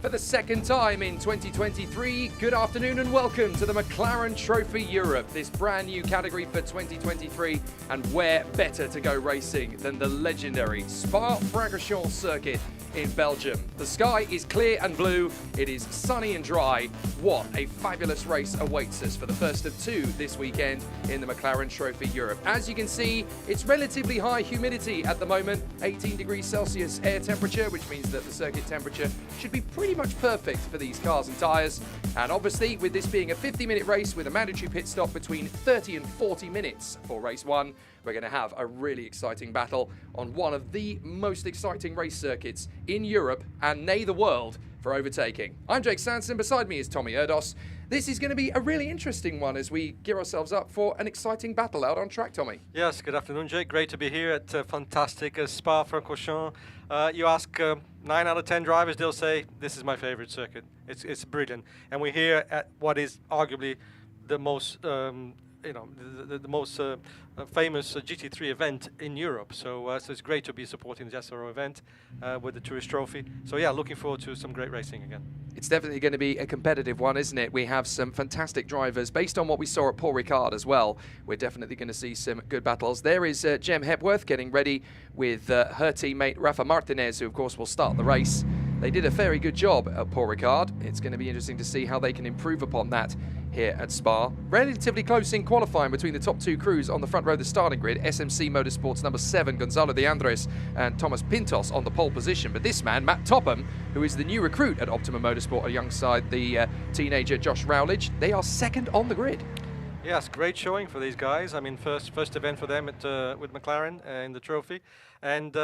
For the second time in 2023, good afternoon and welcome to the McLaren Trophy Europe, this brand new category for 2023. And where better to go racing than the legendary Spa-Francorchamps circuit in Belgium. The sky is clear and blue, it is sunny and dry. What a fabulous race awaits us for the first of two this weekend in the McLaren Trophy Europe. As you can see, it's relatively high humidity at the moment, 18 degrees Celsius air temperature, which means that the circuit temperature should be pretty much perfect for these cars and tyres. And obviously, with this being a 50-minute race with a mandatory pit stop between 30 and 40 minutes for race one, we're going to have a really exciting battle on one of the most exciting race circuits in Europe and nay the world for overtaking. I'm Jake Sanson, beside me is Tommy Erdos. This is going to be a really interesting one as we gear ourselves up for an exciting battle out on track, Tommy. Yes, good afternoon, Jake. Great to be here at fantastic Spa-Francorchamps. You ask 9 out of 10 drivers, they'll say, this is my favorite circuit. It's brilliant. And we're here at what is arguably the most the most famous GT3 event in Europe. So it's great to be supporting the SRO event with the Tourist Trophy. So yeah, looking forward to some great racing again. It's definitely going to be a competitive one, isn't it? We have some fantastic drivers based on what we saw at Paul Ricard as well. We're definitely going to see some good battles. There is Jem Hepworth getting ready with her teammate Rafael Martinez, who of course will start the race. They did a very good job at Paul Ricard. It's going to be interesting to see how they can improve upon that here at Spa. Relatively close in qualifying between the top two crews on the front row of the starting grid. SMC Motorsports number 7, Gonzalo de Andres, and Tommy Pintos on the pole position. But this man, Matt Topham, who is the new recruit at Optima Motorsport alongside the teenager Josh Rowledge, they are second on the grid. Yes, great showing for these guys. I mean, first event for them at, with McLaren in the trophy, and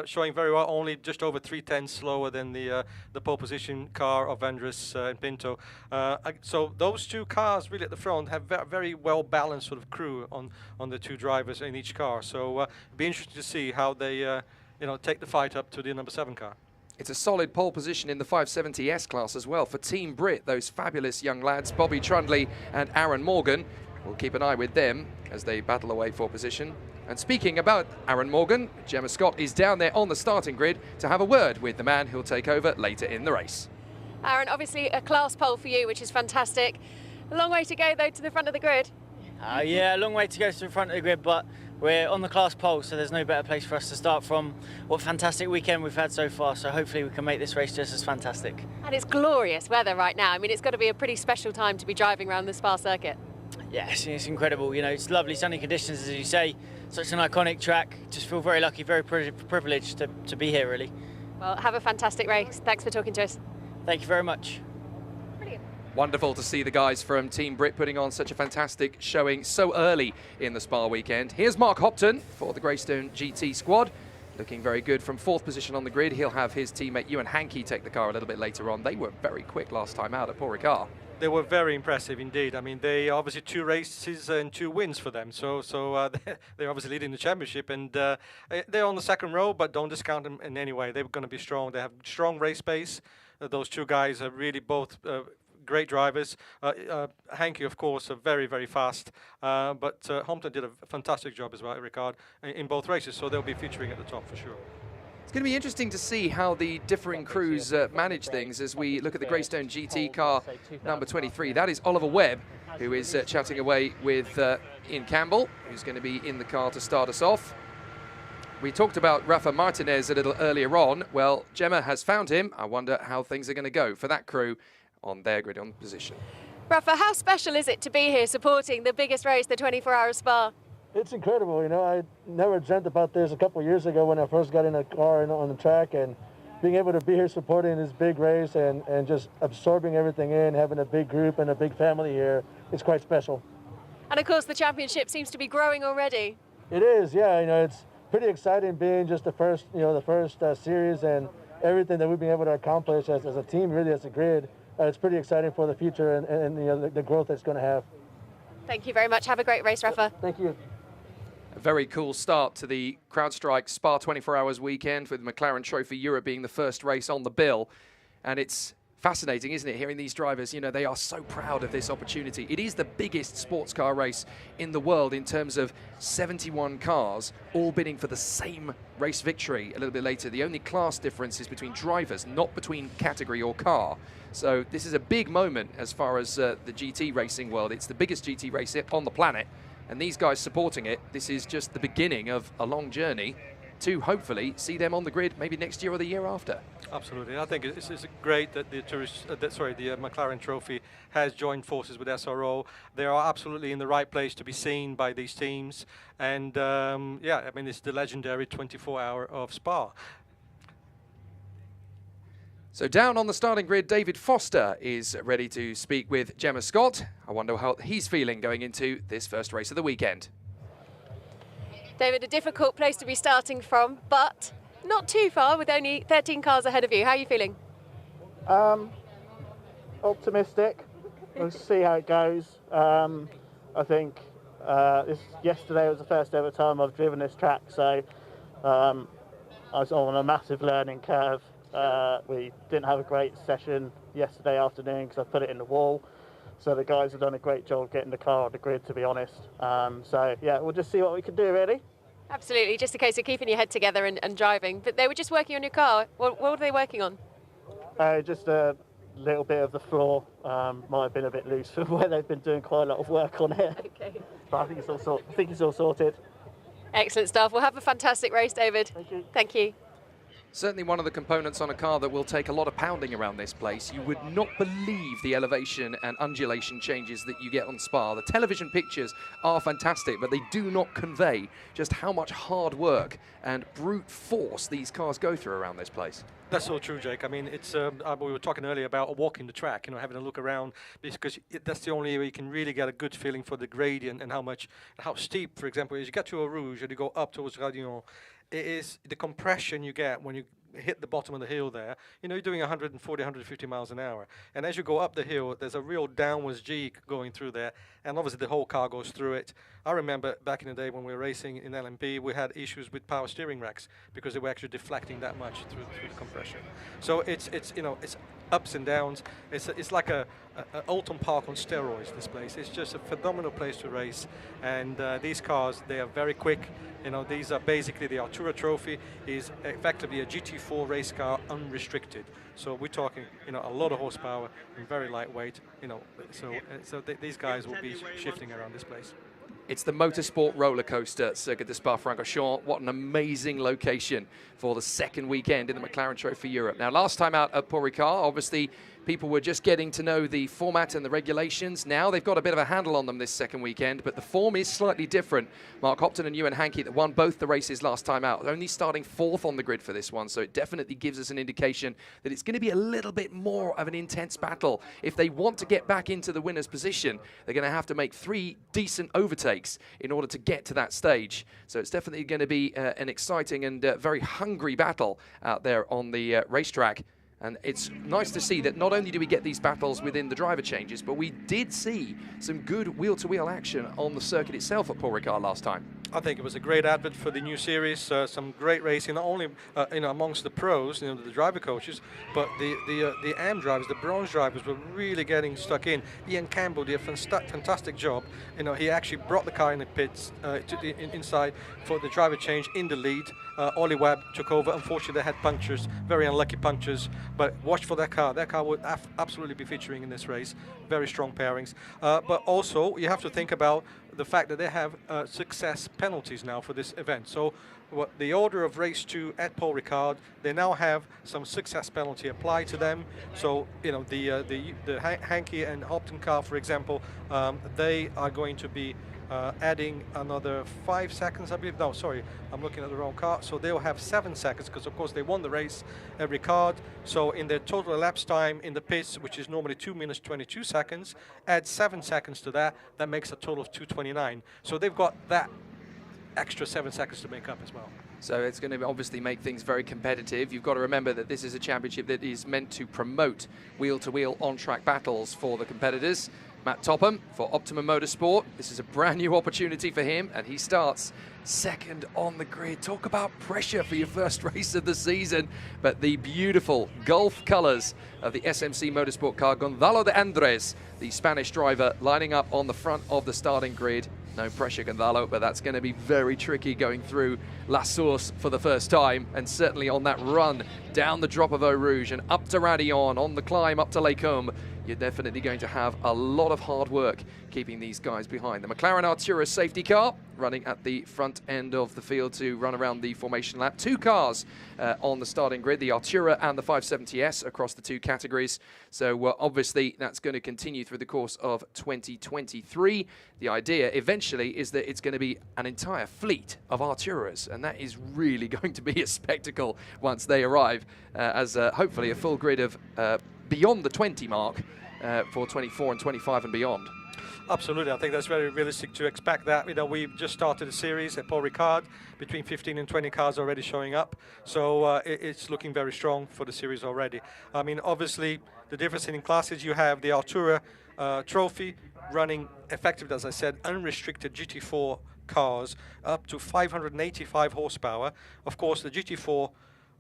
showing very well. Only just over 3/10 slower than the pole position car of Andres and Pinto. So those two cars really at the front have very well balanced sort of crew on the two drivers in each car. So it'll be interesting to see how they take the fight up to the number 7 car. It's a solid pole position in the 570S class as well for Team Brit, those fabulous young lads, Bobby Trundley and Aaron Morgan. We'll keep an eye with them as they battle away for position. And speaking about Aaron Morgan, Gemma Scott is down there on the starting grid to have a word with the man who'll take over later in the race. Aaron, obviously a class pole for you, which is fantastic. A long way to go though to the front of the grid. Yeah, a long way to go to the front of the grid, but we're on the class pole, so there's no better place for us to start from. What a fantastic weekend we've had so far, so hopefully we can make this race just as fantastic. And it's glorious weather right now. I mean, it's got to be a pretty special time to be driving around the Spa circuit. Yes, it's incredible. You know, it's lovely sunny conditions, as you say. Such an iconic track. Just feel very lucky, very privileged to be here, really. Well, have a fantastic race. Thanks for talking to us. Thank you very much. Brilliant. Wonderful to see the guys from Team Brit putting on such a fantastic showing so early in the Spa weekend. Here's Mark Hopton for the Greystone GT squad. Looking very good from 4th position on the grid. He'll have his teammate Euan Hankey take the car a little bit later on. They were very quick last time out at Paul Ricard. They were very impressive indeed. I mean, they obviously 2 races and 2 wins for them. So they're obviously leading the championship, and they're on the 2nd row, but don't discount them in any way. They're going to be strong. They have strong race pace. Those 2 guys are really both great drivers. Hankey, of course, are very, very fast. But Hopton did a fantastic job as well, Ricard, in both races. So they'll be featuring at the top for sure. It's going to be interesting to see how the differing crews manage things as we look at the Greystone GT car number 23. That is Oliver Webb, who is chatting away with Ian Campbell, who's going to be in the car to start us off. We talked about Rafa Martinez a little earlier on. Well, Gemma has found him. I wonder how things are going to go for that crew on their grid on position. Rafa, how special is it to be here supporting the biggest race, the 24-hour Spa? It's incredible, you know. I never dreamt about this a couple of years ago when I first got in a car and on the track, and being able to be here supporting this big race and just absorbing everything in, having a big group and a big family here, it's quite special. And of course the championship seems to be growing already. It is, yeah. You know, it's pretty exciting being just the first series and everything that we've been able to accomplish as a team, really as a grid. It's pretty exciting for the future and the growth it's going to have. Thank you very much. Have a great race, Rafa. Thank you. A very cool start to the CrowdStrike Spa 24 Hours weekend, with McLaren Trophy Europe being the first race on the bill. And it's Fascinating, isn't it, hearing these drivers, you know, they are so proud of this opportunity. It is the biggest sports car race in the world in terms of 71 cars all bidding for the same race victory a little bit later. The only class difference is between drivers, not between category or car. So this is a big moment as far as the GT racing world. It's the biggest GT race on the planet, and these guys supporting it. This is just the beginning of a long journey to hopefully see them on the grid maybe next year or the year after. Absolutely. I think it's great that the McLaren Trophy has joined forces with SRO. They are absolutely in the right place to be seen by these teams. And yeah, I mean, it's the legendary 24-hour of Spa. So down on the starting grid, David Foster is ready to speak with Gemma Scott. I wonder how he's feeling going into this first race of the weekend. David, a difficult place to be starting from, but not too far with only 13 cars ahead of you. How are you feeling? Optimistic. We'll see how it goes. I think yesterday was the first ever time I've driven this track, so I was on a massive learning curve. We didn't have a great session yesterday afternoon because I put it in the wall. So the guys have done a great job getting the car on the grid, to be honest. So yeah, we'll just see what we can do, really. Absolutely, just a case of keeping your head together and driving. But they were just working on your car. What were they working on? Just a little bit of the floor. Might have been a bit loose from where they've been doing quite a lot of work on it. Okay. But I think it's all sorted. Excellent stuff. We'll have a fantastic race, David. Thank you. Thank you. Certainly one of the components on a car that will take a lot of pounding around this place. You would not believe the elevation and undulation changes that you get on Spa. The television pictures are fantastic, but they do not convey just how much hard work and brute force these cars go through around this place. That's so true, Jake. I mean, it's we were talking earlier about walking the track, you know, having a look around, because that's the only way you can really get a good feeling for the gradient and how steep, for example, as you get to Eau Rouge and you go up towards Radion, it is the compression you get when you hit the bottom of the hill there. You know, you're doing 140, 150 miles an hour. And as you go up the hill, there's a real downwards G going through there. And obviously the whole car goes through it. I remember back in the day when we were racing in LMP, we had issues with power steering racks because they were actually deflecting that much through the compression. So it's you know, it's ups and downs. It's like a Oulton Park on steroids, this place. It's just a phenomenal place to race. And these cars, they are very quick. You know, these are basically the Artura Trophy is effectively a GT4 race car unrestricted. So we're talking, you know, a lot of horsepower and very lightweight. You know, so these guys will be shifting around this place. It's the motorsport roller coaster Circuit de Spa-Francorchamps. What an amazing location for the second weekend in the McLaren Trophy Europe. Now, last time out at Paul Ricard, obviously people were just getting to know the format and the regulations. Now they've got a bit of a handle on them this second weekend, but the form is slightly different. Mark Hopson and Euan Hankey that won both the races last time out, only starting 4th on the grid for this one, so it definitely gives us an indication that it's going to be a little bit more of an intense battle. If they want to get back into the winner's position, they're going to have to make 3 decent overtakes in order to get to that stage. So it's definitely going to be an exciting and very hungry battle out there on the racetrack. And it's nice to see that not only do we get these battles within the driver changes, but we did see some good wheel-to-wheel action on the circuit itself at Paul Ricard last time. I think it was a great advert for the new series. Some great racing, not only you know, amongst the pros, you know, the driver coaches, but the AM drivers, the bronze drivers were really getting stuck in. Ian Campbell did a fantastic job. You know, he actually brought the car in the pits inside for the driver change in the lead. Ollie Webb took over. Unfortunately, they had punctures, very unlucky punctures. But watch for that car. That car would absolutely be featuring in this race. Very strong pairings. But also, you have to think about the fact that they have success penalties now for this event. So the order of race 2 at Paul Ricard, they now have some success penalty applied to them. So, you know, the Hankey and Hopton car, for example, they are going to be adding another 5 seconds, I believe. No, sorry, I'm looking at the wrong car. So they'll have 7 seconds because, of course, they won the race at Ricard. So in their total elapsed time in the pits, which is normally 2 minutes 22 seconds, add 7 seconds to that. That makes a total of 2:29. So they've got that extra 7 seconds to make up as well. So it's going to obviously make things very competitive. You've got to remember that this is a championship that is meant to promote wheel-to-wheel on-track battles for the competitors. Matt Topham for Optimum Motorsport. This is a brand new opportunity for him, and he starts second on the grid. Talk about pressure for your first race of the season. But the beautiful Gulf colours of the SMC Motorsport car, Gonzalo de Andres, the Spanish driver, lining up on the front of the starting grid. No pressure, Gonzalo, but that's going to be very tricky going through La Source for the first time, and certainly on that run down the drop of Eau Rouge and up to Radillon, on the climb up to Les Combes. You're definitely going to have a lot of hard work keeping these guys behind. The McLaren Artura safety car running at the front end of the field to run around the formation lap. Two cars on the starting grid, the Artura and the 570S across the two categories. So obviously that's going to continue through the course of 2023. The idea eventually is that it's going to be an entire fleet of Arturas, and that is really going to be a spectacle once they arrive, as hopefully a full grid of beyond the 20 mark for 24 and 25 and beyond. Absolutely, I think that's very realistic to expect that. You know, we've just started a series at Paul Ricard, between 15 and 20 cars already showing up. So it's looking very strong for the series already. I mean, obviously, the difference in classes, you have the Artura Trophy running effective, as I said, unrestricted GT4 cars up to 585 horsepower. Of course, the GT4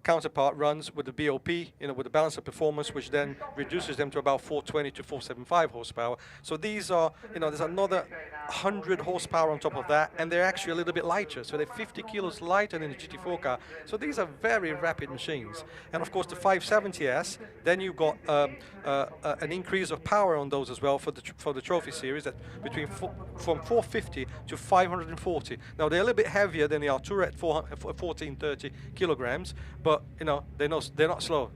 counterpart runs with the BOP, you know, with the balance of performance, which then reduces them to about 420 to 475 horsepower. So these are, you know, there's another 100 horsepower on top of that, and they're actually a little bit lighter. So they're 50 kilos lighter than the GT4 car. So these are very rapid machines. And of course, the 570S, then you've got an increase of power on those as well for the trophy series, that from 450 to 540. Now they're a little bit heavier than the Artura at 1430 kilograms, but you know, they're not slow.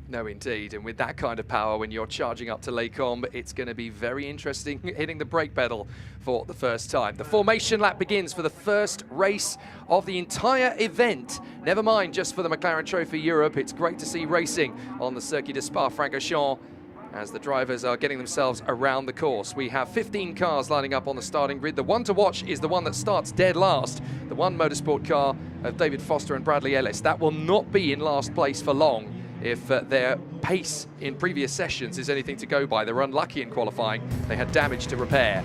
No, indeed. And with that kind of power, when you're charging up to Les Combes, it's going to be very interesting hitting the brake pedal for the first time. The formation lap begins for the first race of the entire event. Never mind just for the McLaren Trophy Europe. It's great to see racing on the Circuit de Spa-Francorchamps as the drivers are getting themselves around the course. We have 15 cars lining up on the starting grid. The one to watch is the one that starts dead last, the one motorsport car of David Foster and Bradley Ellis. That will not be in last place for long if their pace in previous sessions is anything to go by. They were unlucky in qualifying. They had damage to repair.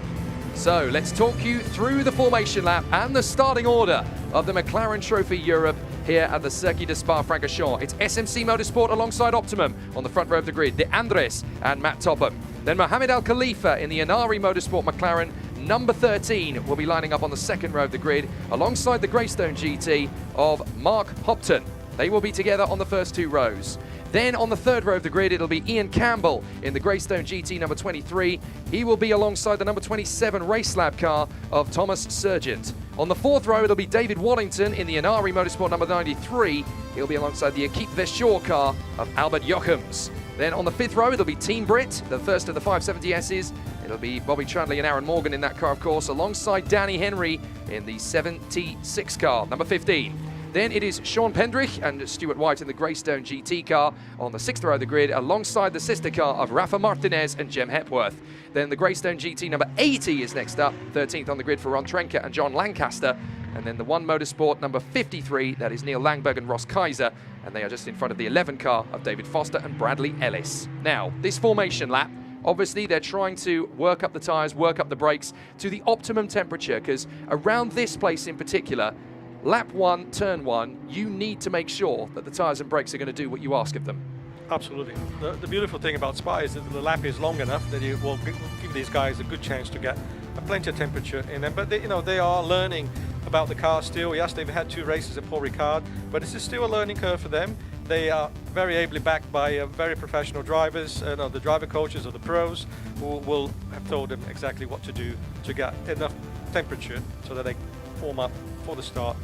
So let's talk you through the formation lap and the starting order of the McLaren Trophy Europe here at the Circuit de Spa-Francorchamps. It's SMC Motorsport alongside Optimum on the front row of the grid, De Andres and Matt Topham. Then Mohammed Khalifa in the Inari Motorsport McLaren number 13 will be lining up on the second row of the grid alongside the Greystone GT of Mark Hopton. They will be together on the first two rows. Then on the third row of the grid, it'll be Ian Campbell in the Greystone GT number 23. He will be alongside the number 27 Race Lab car of Thomas Sargent. On the fourth row, it'll be David Wallington in the Inari Motorsport number 93. He'll be alongside the Equipe Vesture car of Albert Jochems. Then on the fifth row, it'll be Team Brit, the first of the 570Ss. It'll be Bobby Tranley and Aaron Morgan in that car, of course, alongside Danny Henrey in the 76 car, number 15. Then it is Sean Pendrich and Stuart White in the Greystone GT car on the sixth row of the grid, alongside the sister car of Rafael Martinez and Jem Hepworth. Then the Greystone GT number 80 is next up, 13th on the grid for Ron Trenker and John Lancaster. And then the One Motorsport number 53, that is Neil Langberg and Ross Kaiser, and they are just in front of the 11 car of David Foster and Bradley Ellis. Now, this formation lap, obviously they're trying to work up the tyres, work up the brakes to the optimum temperature, because around this place in particular, lap 1, turn 1, you need to make sure that the tyres and brakes are going to do what you ask of them. Absolutely. The beautiful thing about Spa is that the lap is long enough that you will give these guys a good chance to get plenty of temperature in them. But they are learning about the car still. Yes, they've had 2 races at Paul Ricard, but this is still a learning curve for them. They are very ably backed by very professional drivers, the driver coaches or the pros, who will have told them exactly what to do to get enough temperature so that they form up for the start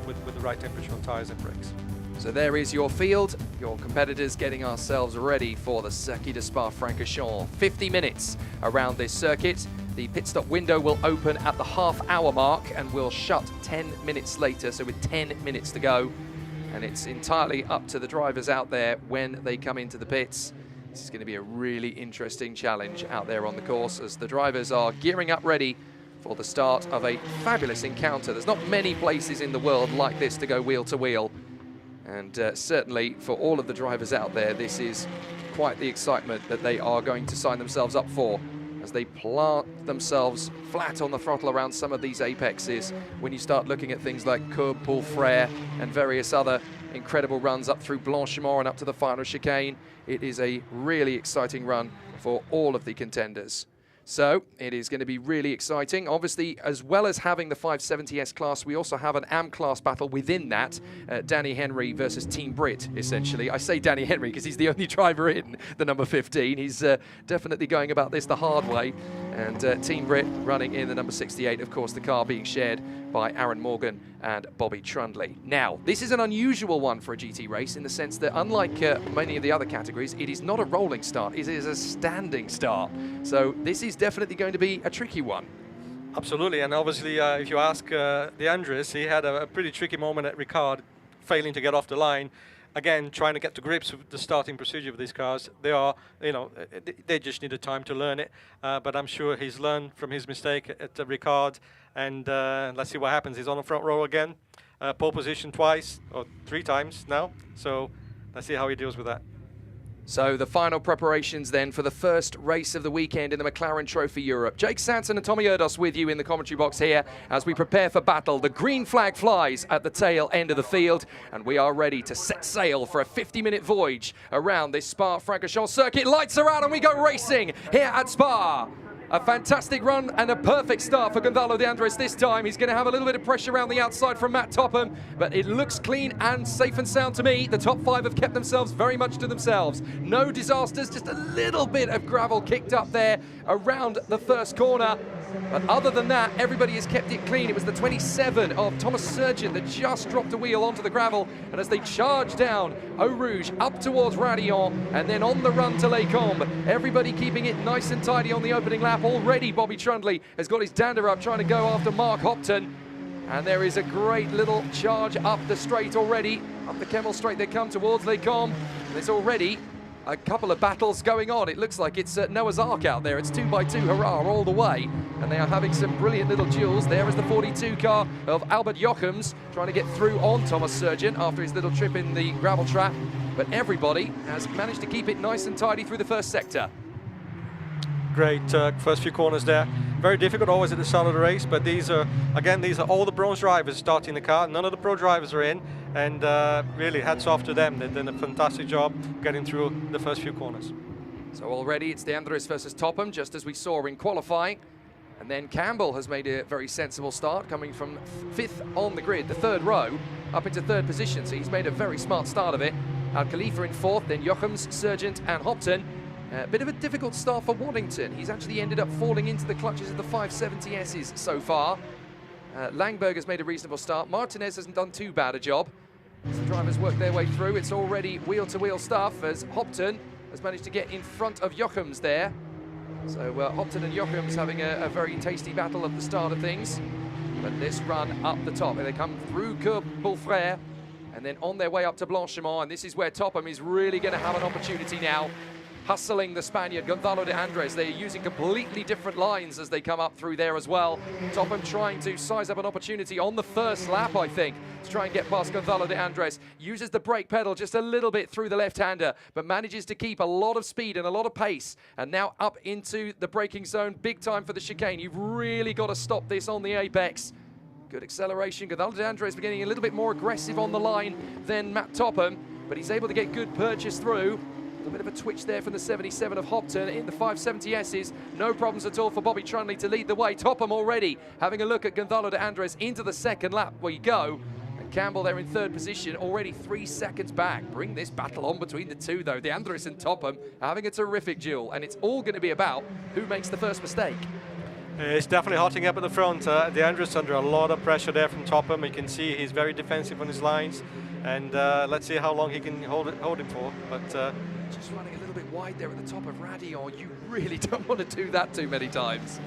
with the right temperature on tyres and brakes. So there is your field, your competitors getting ourselves ready for the Circuit de Spa-Francorchamps. 50 minutes around this circuit. The pit stop window will open at the half-hour mark and will shut 10 minutes later, so with 10 minutes to go. And it's entirely up to the drivers out there when they come into the pits. This is going to be a really interesting challenge out there on the course as the drivers are gearing up ready for the start of a fabulous encounter. There's not many places in the world like this to go wheel to wheel. And certainly for all of the drivers out there, this is quite the excitement that they are going to sign themselves up for as they plant themselves flat on the throttle around some of these apexes. When you start looking at things like Cobb, Paul Frere, and various other incredible runs up through Blanchimont and up to the final chicane, it is a really exciting run for all of the contenders. So it is going to be really exciting. Obviously, as well as having the 570S class, we also have an AM class battle within that. Danny Henrey versus Team Brit, essentially. I say Danny Henrey because he's the only driver in the number 15. He's definitely going about this the hard way. And Team Brit running in the number 68, of course, the car being shared by Aaron Morgan and Bobby Trundley. Now, this is an unusual one for a GT race in the sense that, unlike many of the other categories, it is not a rolling start, it is a standing start. So this is definitely going to be a tricky one. Absolutely, and obviously if you ask De Andres, he had a pretty tricky moment at Ricard, failing to get off the line. Again, trying to get to grips with the starting procedure of these cars. They are, you know, they just needed time to learn it. But I'm sure he's learned from his mistake at Ricard. And let's see what happens. He's on the front row again. Pole position twice, or 3 times now. So let's see how he deals with that. So the final preparations then for the first race of the weekend in the McLaren Trophy Europe. Jake Sanson and Tommy Erdos with you in the commentary box here as we prepare for battle. The green flag flies at the tail end of the field, and we are ready to set sail for a 50-minute voyage around this Spa-Francorchamps circuit. Lights are out and we go racing here at Spa. A fantastic run and a perfect start for Gonzalo de Andres this time. He's going to have a little bit of pressure around the outside from Matt Topham, but it looks clean and safe and sound to me. The top 5 have kept themselves very much to themselves. No disasters, just a little bit of gravel kicked up there around the first corner. But other than that, everybody has kept it clean. It was the 27 of Thomas Surgeon that just dropped a wheel onto the gravel. And as they charge down Eau Rouge up towards Radillon and then on the run to Les Combes, everybody keeping it nice and tidy on the opening lap. Already Bobby Trundley has got his dander up trying to go after Mark Hopton. And there is a great little charge up the straight already. Up the Kemmel straight they come towards Les Combes. There's already a couple of battles going on. It looks like it's Noah's Ark out there. It's 2x2 hurrah all the way. And they are having some brilliant little duels. There is the 42 car of Albert Jochems trying to get through on Thomas Surgeon after his little trip in the gravel trap. But everybody has managed to keep it nice and tidy through the first sector. Great first few corners there. Very difficult always at the start of the race, but these are all the bronze drivers starting the car. None of the pro drivers are in, and really hats off to them. They've done a fantastic job getting through the first few corners. So already it's De Andres versus Topham, just as we saw in qualifying. And then Campbell has made a very sensible start, coming from 5th on the grid, the 3rd row, up into 3rd position. So he's made a very smart start of it. Khalifa in 4th, then Jochems, Surgeant and Hopton. A bit of a difficult start for Waddington. He's actually ended up falling into the clutches of the 570Ss so far. Langberg has made a reasonable start. Martinez hasn't done too bad a job. As the drivers work their way through, it's already wheel-to-wheel stuff as Hopton has managed to get in front of Jochems there. So Hopton and Jochems having a very tasty battle at the start of things. But this run up the top, and they come through Cobb, Paul Frere, and then on their way up to Blanchimont, and this is where Topham is really going to have an opportunity now. Hustling the Spaniard, Gonzalo de Andres. They're using completely different lines as they come up through there as well. Topham trying to size up an opportunity on the first lap, I think, to try and get past Gonzalo de Andres. Uses the brake pedal just a little bit through the left-hander, but manages to keep a lot of speed and a lot of pace. And now up into the braking zone, big time for the chicane. You've really got to stop this on the apex. Good acceleration. Gonzalo de Andres beginning a little bit more aggressive on the line than Matt Topham, but he's able to get good purchase through. A bit of a twitch there from the 77 of Hopton in the 570Ss. No problems at all for Bobby Trundley to lead the way. Topham already having a look at Gonzalo de Andres into the 2nd lap. We go. And Campbell there in 3rd position, already 3 seconds back. Bring this battle on between the two, though. De Andres and Topham having a terrific duel. And it's all going to be about who makes the first mistake. It's definitely hotting up at the front. De Andres under a lot of pressure there from Topham. You can see he's very defensive on his lines. And let's see how long he can hold him for. But just running a little bit wide there at the top of Radillon. You really don't want to do that too many times.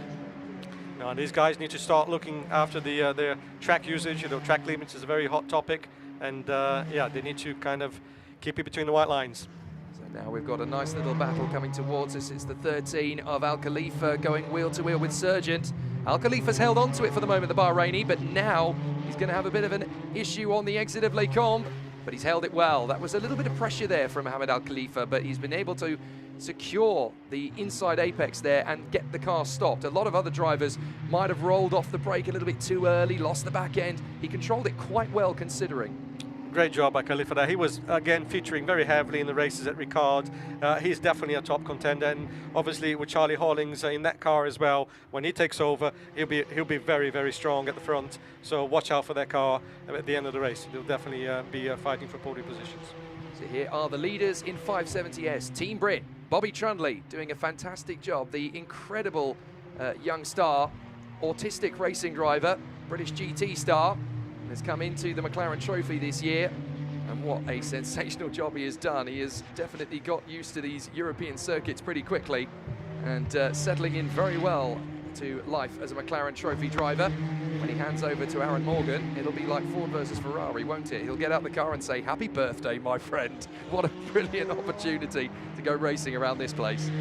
No, these guys need to start looking after their track usage. You know, track limits is a very hot topic, and yeah, they need to kind of keep it between the white lines. So now we've got a nice little battle coming towards us. It's the 13 of Al Khalifa going wheel to wheel with Surgeant. Al Khalifa's held on to it for the moment, the Bahraini, but now he's going to have a bit of an issue on the exit of Les Combes. But he's held it well. That was a little bit of pressure there from Mohammed Al Khalifa, but he's been able to secure the inside apex there and get the car stopped. A lot of other drivers might have rolled off the brake a little bit too early, lost the back end. He controlled it quite well considering. Great job by Khalifa there. He was, again, featuring very heavily in the races at Ricard. He's definitely a top contender, and obviously with Charlie Hollings in that car as well, when he takes over, he'll be very, very strong at the front. So watch out for that car at the end of the race. He'll definitely be fighting for podium positions. So here are the leaders in 570S. Team Brit, Bobby Trundley doing a fantastic job. The incredible young star, autistic racing driver, British GT star, has come into the McLaren Trophy this year, and what a sensational job he has done. He has definitely got used to these European circuits pretty quickly and settling in very well to life as a McLaren Trophy driver. When he hands over to Aaron Morgan, it'll be like Ford versus Ferrari, won't it? He'll get out the car and say, "Happy birthday, my friend." What a brilliant opportunity to go racing around this place.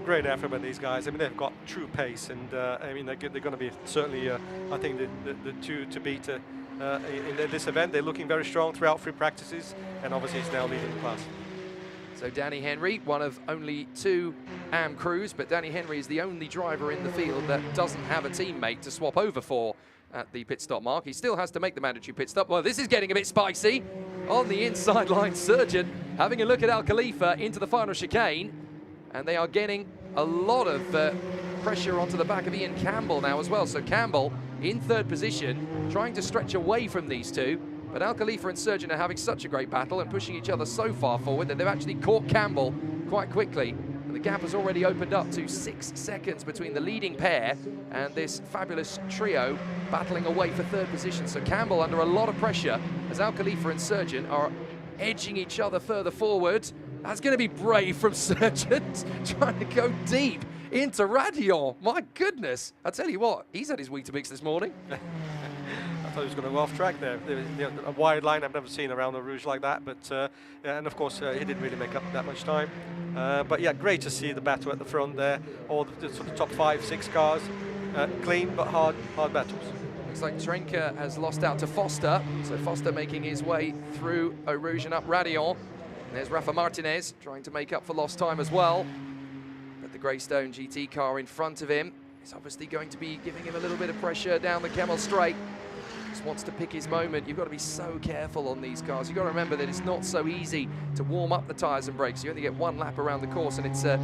Great effort by these guys. I mean, they've got true pace, and I mean, they're going to be certainly, I think, the two to beat in this event. They're looking very strong throughout 3 practices, and obviously he's now leading the class. So Danny Henrey, one of only 2 AM crews, but Danny Henrey is the only driver in the field that doesn't have a teammate to swap over for at the pit stop mark. He still has to make the mandatory pit stop. Well, this is getting a bit spicy. On the inside line, Surgeon having a look at Al Khalifa into the final chicane, and they are getting a lot of pressure onto the back of Ian Campbell now as well. So Campbell in 3rd position, trying to stretch away from these 2. But Al Khalifa and Surgeon are having such a great battle and pushing each other so far forward that they've actually caught Campbell quite quickly. And the gap has already opened up to 6 seconds between the leading pair and this fabulous trio battling away for 3rd position. So Campbell under a lot of pressure as Al Khalifa and Surgeon are edging each other further forward. That's going to be brave from Surgeon, trying to go deep into Radion. My goodness. I tell you what, he's had his Weetabix this morning. I thought he was going to go off track there. A wide line I've never seen around the Rouge like that, but yeah, and of course he didn't really make up that much time. But yeah, great to see the battle at the front there. All the sort of top 5, 6 cars, clean but hard battles. Looks like Trenka has lost out to Foster, so Foster making his way through Eau Rouge and up Radion. And there's Rafael Martinez trying to make up for lost time as well. But the Greystone GT car in front of him is obviously going to be giving him a little bit of pressure down the Kemmel Straight. Just wants to pick his moment. You've got to be so careful on these cars. You've got to remember that it's not so easy to warm up the tyres and brakes. You only get 1 lap around the course, and it's a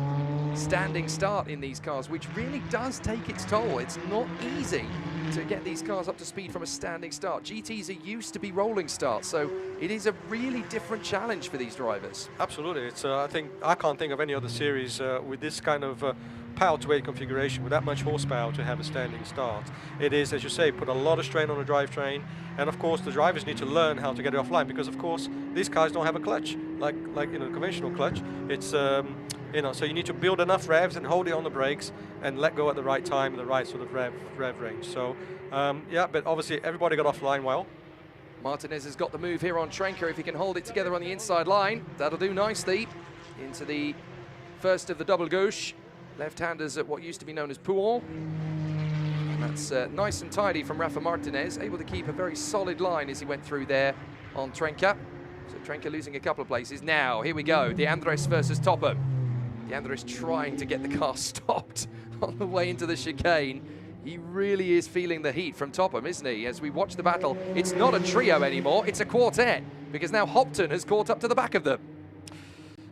standing start in these cars, which really does take its toll. It's not easy to get these cars up to speed from a standing start. GTs are used to be rolling starts, so it is a really different challenge for these drivers. Absolutely. It's I can't think of any other series with this kind of power to weight configuration with that much horsepower to have a standing start. It is, as you say, put a lot of strain on the drivetrain, and of course the drivers need to learn how to get it offline, because of course these cars don't have a clutch like conventional clutch. It's so you need to build enough revs and hold it on the brakes and let go at the right time, the right sort of rev range. So yeah, but obviously everybody got offline well. Martinez has got the move here on Trenka. If he can hold it together on the inside line, that'll do nicely into the first of the double gauche. Left-handers at what used to be known as Pouon. And that's nice and tidy from Rafa Martinez, able to keep a very solid line as he went through there on Trenka. So Trenka losing a couple of places. Now, here we go, De Andres versus Topham. De Andres trying to get the car stopped on the way into the chicane. He really is feeling the heat from Topham, isn't he? As we watch the battle, it's not a trio anymore, it's a quartet, because now Hopton has caught up to the back of them.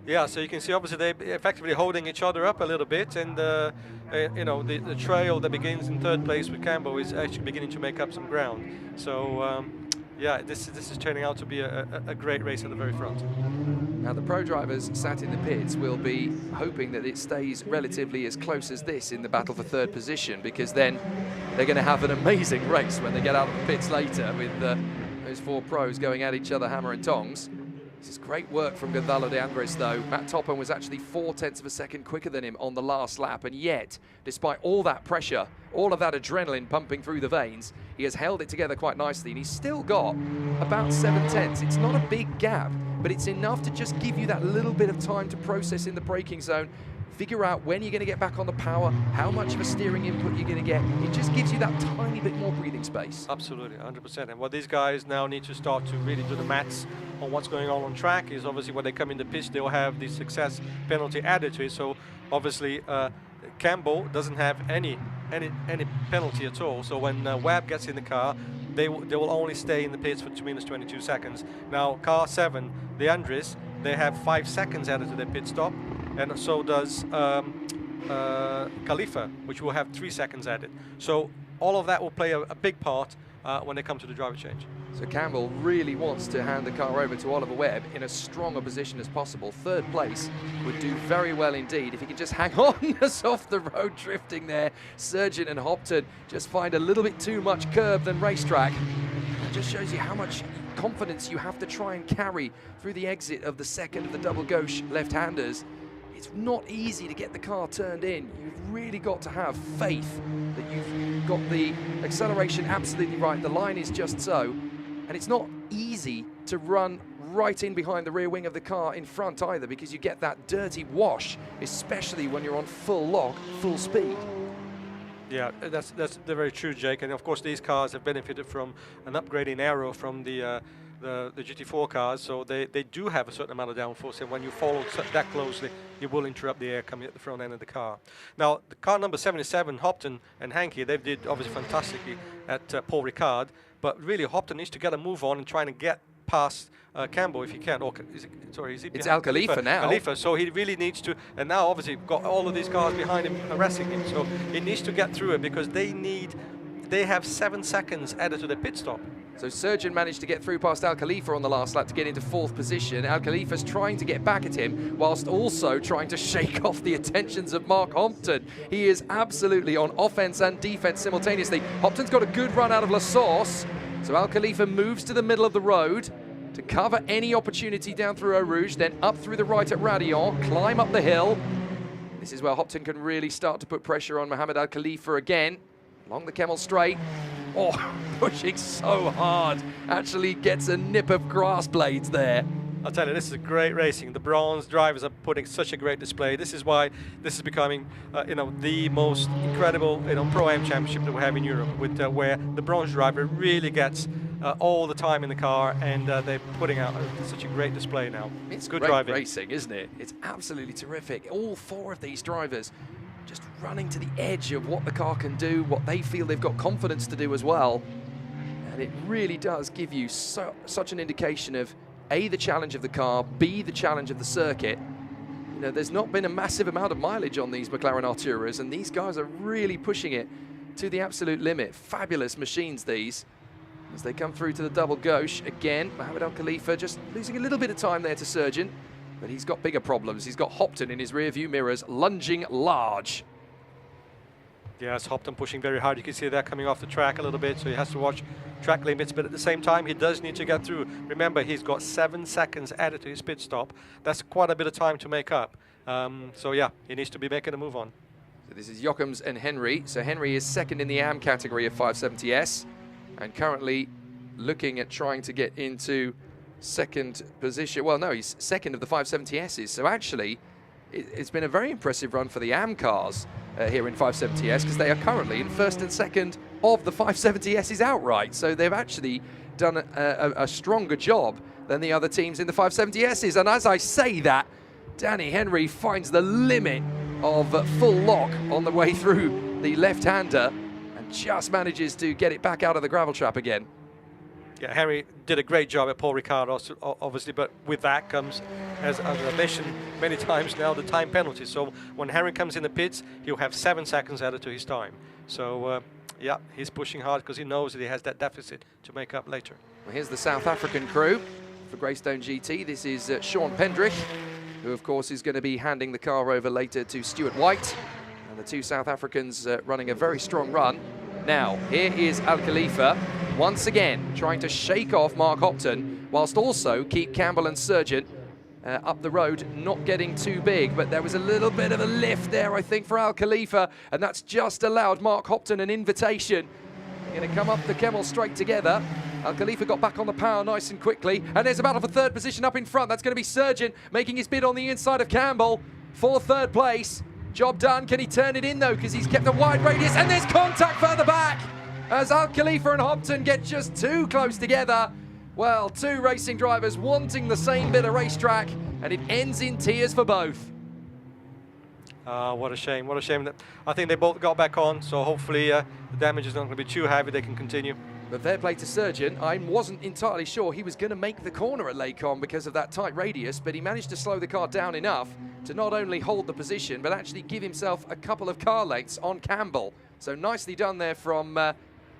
Yeah, so you can see obviously they're effectively holding each other up a little bit, and the trail that begins in 3rd place with Campbell is actually beginning to make up some ground. So yeah, this is turning out to be a great race at the very front. Now the pro drivers sat in the pits will be hoping that it stays relatively as close as this in the battle for 3rd position, because then they're going to have an amazing race when they get out of the pits later with those 4 pros going at each other hammer and tongs. This is great work from Gonzalo de Andres, though. Matt Topham was actually 0.4 of a second quicker than him on the last lap, and yet, despite all that pressure, all of that adrenaline pumping through the veins, he has held it together quite nicely, and he's still got about 0.7. It's not a big gap, but it's enough to just give you that little bit of time to process in the braking zone. figure out when you're going to get back on the power, how much of a steering input you're going to get. It just gives you that tiny bit more breathing space. Absolutely, 100%. And what these guys now need to start to really do the maths on what's going on track is obviously when they come in the pitch, they'll have the success penalty added to it. So obviously Campbell doesn't have any penalty at all. So when Webb gets in the car, they will only stay in the pits for minus 22 seconds. Now car 7, De Andres, they have 5 seconds added to their pit stop, and so does Khalifa, which will have 3 seconds added. So all of that will play a big part when they come to the driver change. So Campbell really wants to hand the car over to Oliver Webb in as strong a position as possible. Third place would do very well indeed if he can just hang on us off the road drifting there. Surgeon and Hopton just find a little bit too much curb than racetrack. It just shows you how much confidence you have to try and carry through the exit of the second of the double gauche left-handers. It's not easy to get the car turned in. You've really got to have faith that you've got the acceleration absolutely right. The line is just so. And it's not easy to run right in behind the rear wing of the car in front either, because you get that dirty wash, especially when you're on full lock, full speed. Yeah, that's very true, Jake. And of course, these cars have benefited from an upgrading aero from the GT4 cars, so they do have a certain amount of downforce, and when you follow that closely, you will interrupt the air coming at the front end of the car. Now, the car number 77, Hopton and Hankey, they did obviously fantastically at Paul Ricard, but really Hopton needs to get a move on and trying to get past Campbell if he can. Or is it it's Al Khalifa now. Khalifa, so he really needs to, and now obviously got all of these cars behind him harassing him, so he needs to get through it because they have 7 seconds added to their pit stop. So Surgeon managed to get through past Al Khalifa on the last lap to get into 4th position. Al Khalifa's trying to get back at him whilst also trying to shake off the attentions of Mark Hopton. He is absolutely on offense and defense simultaneously. Hopton's got a good run out of La Source. So Al Khalifa moves to the middle of the road to cover any opportunity down through Eau Rouge, then up through the right at Radion, climb up the hill. This is where Hopton can really start to put pressure on Mohammed Al Khalifa again. Along the Kemmel straight. Oh, pushing so hard. Actually gets a nip of grass blades there. I'll tell you, this is great racing. The bronze drivers are putting such a great display. This is why this is becoming, the most incredible, Pro-Am championship that we have in Europe, with where the bronze driver really gets all the time in the car, and they're putting out such a great display now. It's good great driving. Racing, isn't it? It's absolutely terrific. All 4 of these drivers just running to the edge of what the car can do, what they feel they've got confidence to do as well. And it really does give you such an indication of A, the challenge of the car, B, the challenge of the circuit. There's not been a massive amount of mileage on these McLaren Arturas, and these guys are really pushing it to the absolute limit. Fabulous machines, these. As they come through to the double gauche, again, Mohammed Al Khalifa just losing a little bit of time there to Surgeon, but he's got bigger problems. He's got Hopton in his rear view mirrors, lunging large. Yes, Hopton pushing very hard. You can see that coming off the track a little bit, so he has to watch track limits, but at the same time, he does need to get through. Remember, he's got 7 seconds added to his pit stop. That's quite a bit of time to make up. So yeah, he needs to be making a move on. So this is Jochems and Henry. So Henry is second in the AM category of 570S, and currently looking at trying to get into second position. Well, no, he's second of the 570Ss. So actually, it's been a very impressive run for the AM cars here in 570S, because they are currently in first and second of the 570Ss outright. So they've actually done a stronger job than the other teams in the 570Ss. And as I say that, Danny Henrey finds the limit of full lock on the way through the left-hander and just manages to get it back out of the gravel trap again. Yeah, Henry did a great job at Paul Ricard, also, obviously, but with that comes, as I mentioned many times now, the time penalty. So when Henry comes in the pits, he'll have 7 seconds added to his time. So, yeah, he's pushing hard because he knows that he has that deficit to make up later. Well, here's the South African crew for Greystone GT. This is Sean Pendrich, who, of course, is going to be handing the car over later to Stuart White. And the 2 South Africans running a very strong run. Now, here is Al Khalifa, once again, trying to shake off Mark Hopton, whilst also keep Campbell and Surgeon up the road, not getting too big. But there was a little bit of a lift there, I think, for Al Khalifa, and that's just allowed Mark Hopton an invitation. They're going to come up the Kemmel straight together. Al Khalifa got back on the power nice and quickly, and there's a battle for third position up in front. That's going to be Surgeon making his bid on the inside of Campbell. for third place. Job done. Can he turn it in though? Because he's kept a wide radius, and there's contact further back as Khalifa and Hopson get just too close together. Well, two racing drivers wanting the same bit of racetrack, and it ends in tears for both. What a shame, what a shame. That I think they both got back on, so hopefully the damage is not going to be too heavy, they can continue. But fair play to Surgeon. I wasn't entirely sure he was going to make the corner at Lacon because of that tight radius, but he managed to slow the car down enough to not only hold the position, but actually give himself a couple of car lengths on Campbell. So nicely done there from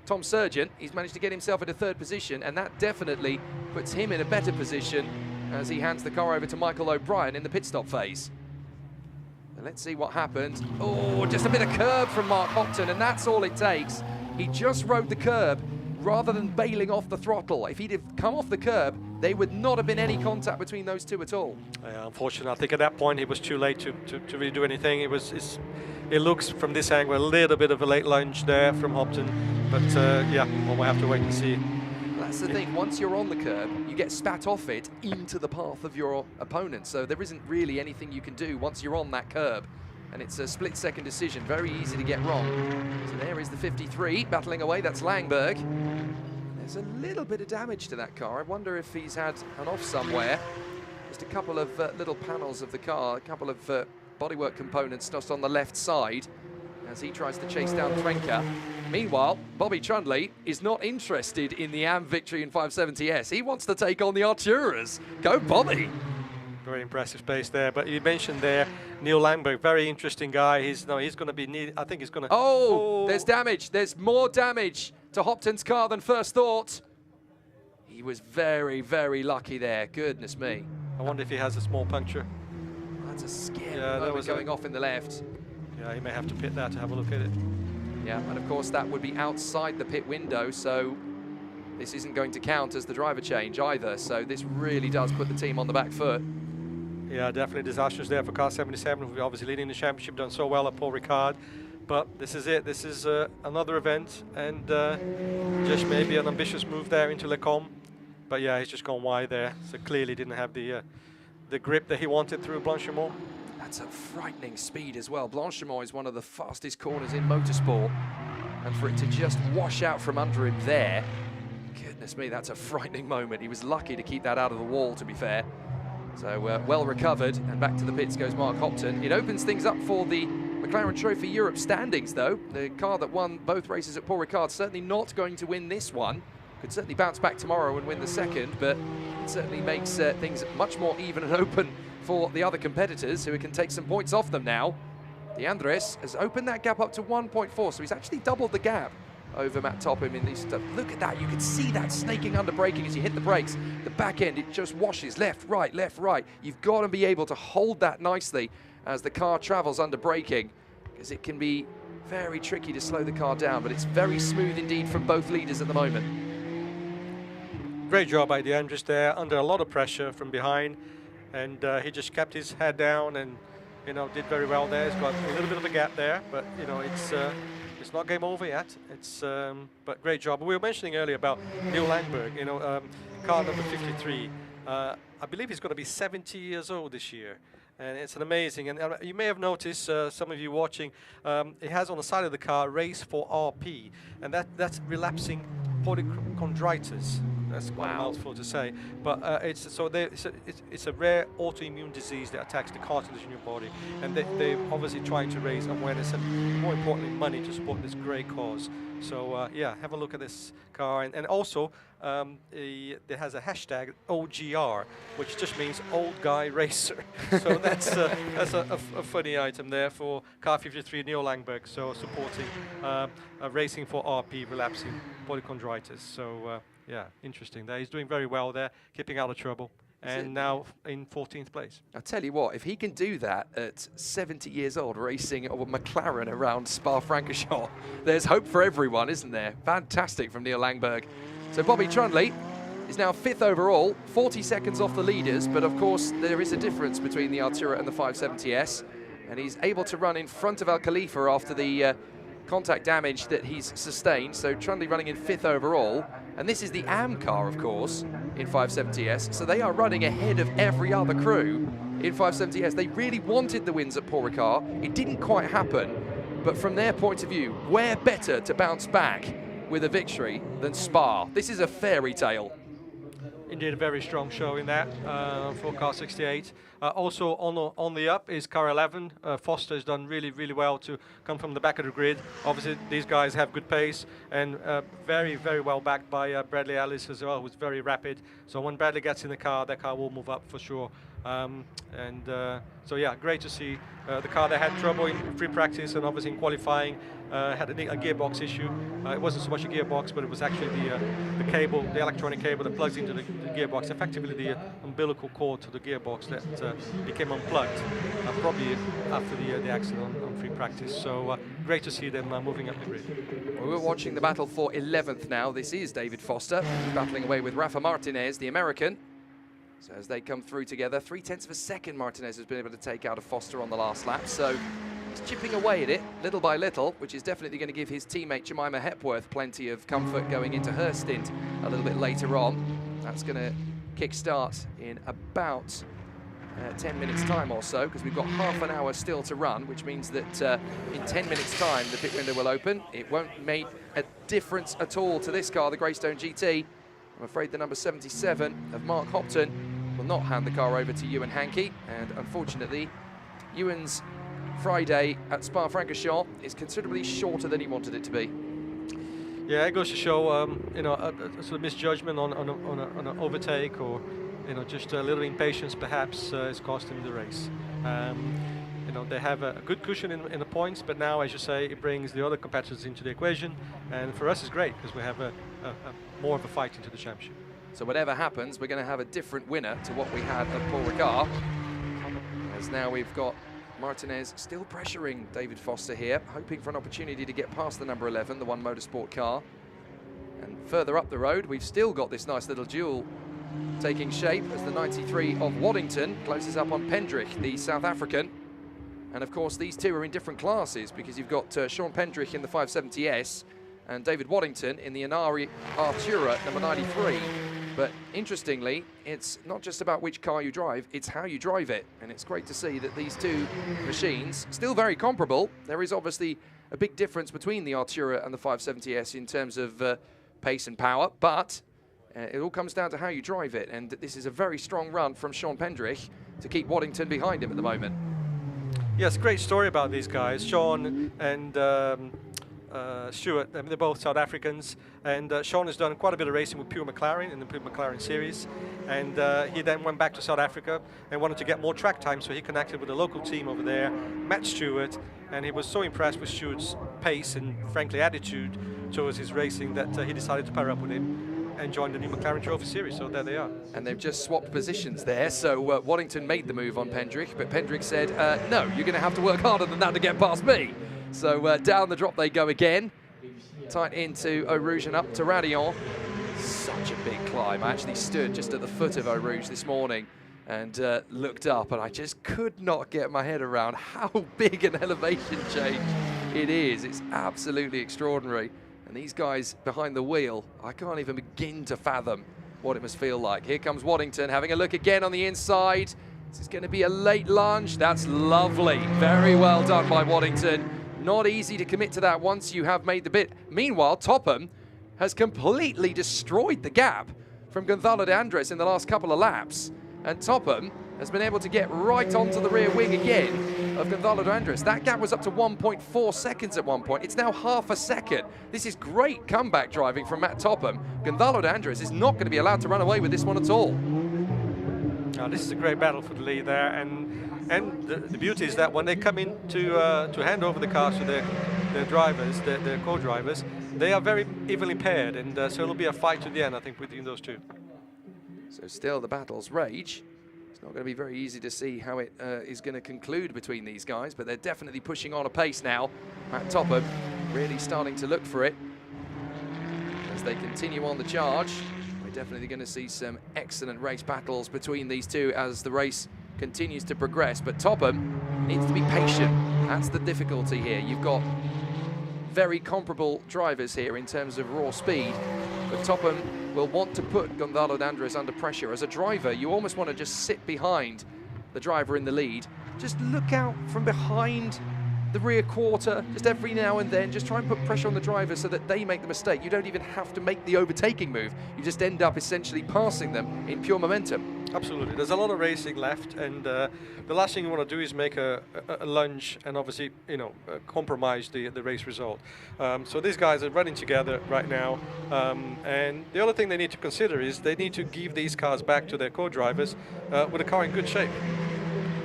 Tom Surgeon. He's managed to get himself into third position, and that definitely puts him in a better position as he hands the car over to Michael O'Brien in the pit stop phase. And let's see what happens. Oh, just a bit of curb from Mark Hopton, and that's all it takes. He just rode the curb rather than bailing off the throttle. If he'd have come off the curb, there would not have been any contact between those two at all. Unfortunately, I think at that point it was too late to really do anything. It looks from this angle a little bit of a late lunge there from Hopton, but yeah, we'll have to wait and see. That's the thing, once you're on the curb, you get spat off it into the path of your opponent, so there isn't really anything you can do once you're on that curb. And it's a split-second decision, very easy to get wrong. So there is the 53, battling away, that's Langberg. There's a little bit of damage to that car. I wonder if he's had an off somewhere. Just a couple of little panels of the car, a couple of bodywork components just on the left side as he tries to chase down Trenka. Meanwhile, Bobby Trundley is not interested in the AM victory in 570S. He wants to take on the Arturas. Go Bobby! Very impressive pace there, but you mentioned there Neil Langberg, very interesting guy. He's going to be, I think he's going to... Oh, there's damage. There's more damage to Hopton's car than first thought. He was very, very lucky there. Goodness me. I wonder if he has a small puncture. That's a scary moment going off in the left. Yeah, he may have to pit that to have a look at it. Yeah, and of course that would be outside the pit window, so this isn't going to count as the driver change either. So this really does put the team on the back foot. Yeah, definitely disastrous there for car 77. We're obviously leading the championship, done so well at Paul Ricard. But this is it. This is another event, and just maybe an ambitious move there into Lecombe. But yeah, he's just gone wide there. So clearly didn't have the grip that he wanted through Blanchimont. That's a frightening speed as well. Blanchimont is one of the fastest corners in motorsport, and for it to just wash out from under him there, goodness me, that's a frightening moment. He was lucky to keep that out of the wall, to be fair. So well recovered, and back to the pits goes Mark Hopton. It opens things up for the McLaren Trophy Europe standings, though. The car that won both races at Paul Ricard certainly not going to win this one. Could certainly bounce back tomorrow and win the second, but it certainly makes things much more even and open for the other competitors, who can take some points off them now. De Andres has opened that gap up to 1.4, so he's actually doubled the gap over Matt Topham in these stuff. Look at that, you can see that snaking under braking as you hit the brakes. The back end, it just washes left, right, left, right. You've got to be able to hold that nicely as the car travels under braking, because it can be very tricky to slow the car down, but it's very smooth indeed from both leaders at the moment. Great job by De Andres there, under a lot of pressure from behind, and he just kept his head down and, you know, did very well there. He's got a little bit of a gap there, but, you know, it's not game over yet. It's but great job. We were mentioning earlier about Neil Langberg, you know, car number 53. I believe he's going to be 70 years old this year, and it's an amazing. And you may have noticed, some of you watching, it has on the side of the car "Race for RP," and that's relapsing polychondritis. That's quite a mouthful to say, but it's a rare autoimmune disease that attacks the cartilage in your body, and they're obviously trying to raise awareness and, more importantly, money to support this great cause. So yeah, have a look at this car, and also it has a hashtag OGR, which just means old guy racer. So that's a funny item there for car 53 Neil Langberg. So supporting racing for RP, relapsing polychondritis. So. Yeah, interesting there. He's doing very well there, keeping out of trouble, and now in 14th place. I'll tell you what, if he can do that at 70 years old, racing a McLaren around Spa-Francorchamps, there's hope for everyone, isn't there? Fantastic from Neil Langberg. So Bobby Trundley is now 5th overall, 40 seconds off the leaders, but of course there is a difference between the Artura and the 570S, and he's able to run in front of Khalifa after the contact damage that he's sustained. So Trundle running in 5th overall. And this is the AM car, of course, in 570S. So they are running ahead of every other crew in 570S. They really wanted the wins at Paul Ricard. It didn't quite happen. But from their point of view, where better to bounce back with a victory than Spa? This is a fairy tale. Indeed, a very strong show in that for car 68. Also on the up is car 11. Foster has done really, really well to come from the back of the grid. Obviously, these guys have good pace and very, very well backed by Bradley Ellis as well, who's very rapid. So when Bradley gets in the car, that car will move up for sure. So yeah, great to see the car that had trouble in free practice and obviously in qualifying had a gearbox issue. It wasn't so much a gearbox, but it was actually the cable, the electronic cable that plugs into the gearbox, effectively the umbilical cord to the gearbox that became unplugged probably after the accident on free practice. So great to see them moving up the grid. Well, we're watching the battle for 11th now. This is David Foster battling away with Rafael Martinez, the American. So as they come through together, 0.3 of a second Martinez has been able to take out of Foster on the last lap. So he's chipping away at it little by little, which is definitely going to give his teammate Jem Hepworth plenty of comfort going into her stint a little bit later on. That's going to kick-start in about 10 minutes time or so, because we've got half an hour still to run, which means that in 10 minutes time the pit window will open. It won't make a difference at all to this car, the Greystone GT. I'm afraid the number 77 of Mark Hopton will not hand the car over to Euan Hankey, and unfortunately Euan's Friday at Spa-Francorchamps is considerably shorter than he wanted it to be. Yeah, it goes to show, you know, a sort of misjudgment on an overtake, or you know, just a little impatience perhaps is costing the race. You know, they have a good cushion in the points, but now, as you say, it brings the other competitors into the equation, and for us it's great because we have more of a fight into the championship. So whatever happens, we're going to have a different winner to what we had at Paul Ricard. As now we've got Martinez still pressuring David Foster here, hoping for an opportunity to get past the number 11, the One Motorsport car. And further up the road, we've still got this nice little duel taking shape as the 93 of Waddington closes up on Pendrich, the South African. And of course, these two are in different classes because you've got Sean Pendrich in the 570S and David Waddington in the Inari Artura number 93. But interestingly, it's not just about which car you drive, it's how you drive it. And it's great to see that these two machines, still very comparable. There is obviously a big difference between the Artura and the 570S in terms of pace and power, but it all comes down to how you drive it. And this is a very strong run from Sean Pendrich to keep Waddington behind him at the moment. Yes, great story about these guys, Sean and Stuart. I mean, they're both South Africans, and Sean has done quite a bit of racing with Pure McLaren in the Pure McLaren series, and he then went back to South Africa and wanted to get more track time, so he connected with a local team over there, met Stuart, and he was so impressed with Stuart's pace and frankly attitude towards his racing that he decided to pair up with him and join the new McLaren Trophy series, so there they are. And they've just swapped positions there, so Waddington made the move on Pendrich, but Pendrich said, no, you're going to have to work harder than that to get past me. So down the drop they go again, tight into Eau Rouge and up to Radillon. Such a big climb. I actually stood just at the foot of Eau Rouge this morning and looked up, and I just could not get my head around how big an elevation change it is. It's absolutely extraordinary. And these guys behind the wheel, I can't even begin to fathom what it must feel like. Here comes Waddington having a look again on the inside. This is going to be a late lunge. That's lovely. Very well done by Waddington. Not easy to commit to that once you have made the bit. Meanwhile, Topham has completely destroyed the gap from Gonzalo de Andres in the last couple of laps. And Topham has been able to get right onto the rear wing again of Gonzalo de Andres. That gap was up to 1.4 seconds at one point. It's now half a second. This is great comeback driving from Matt Topham. Gonzalo de Andres is not going to be allowed to run away with this one at all. Oh, this is a great battle for the lead there, and the beauty is that when they come in to hand over the cars to their drivers, their co-drivers, they are very evenly paired, and so it'll be a fight to the end, I think, between those two. So still the battles rage. It's not going to be very easy to see how it is going to conclude between these guys, but they're definitely pushing on a pace now. Matt Topham really starting to look for it as they continue on the charge. Definitely going to see some excellent race battles between these two as the race continues to progress, but Topham needs to be patient. That's the difficulty here. You've got very comparable drivers here in terms of raw speed, but Topham will want to put Gonzalo de Andres under pressure. As a driver, you almost want to just sit behind the driver in the lead. Just look out from behind the rear quarter, just every now and then, just try and put pressure on the driver so that they make the mistake. You don't even have to make the overtaking move. You just end up essentially passing them in pure momentum. Absolutely. There's a lot of racing left, and the last thing you want to do is make a lunge and obviously, compromise the race result. So these guys are running together right now, and the other thing they need to consider is they need to give these cars back to their co-drivers with a car in good shape.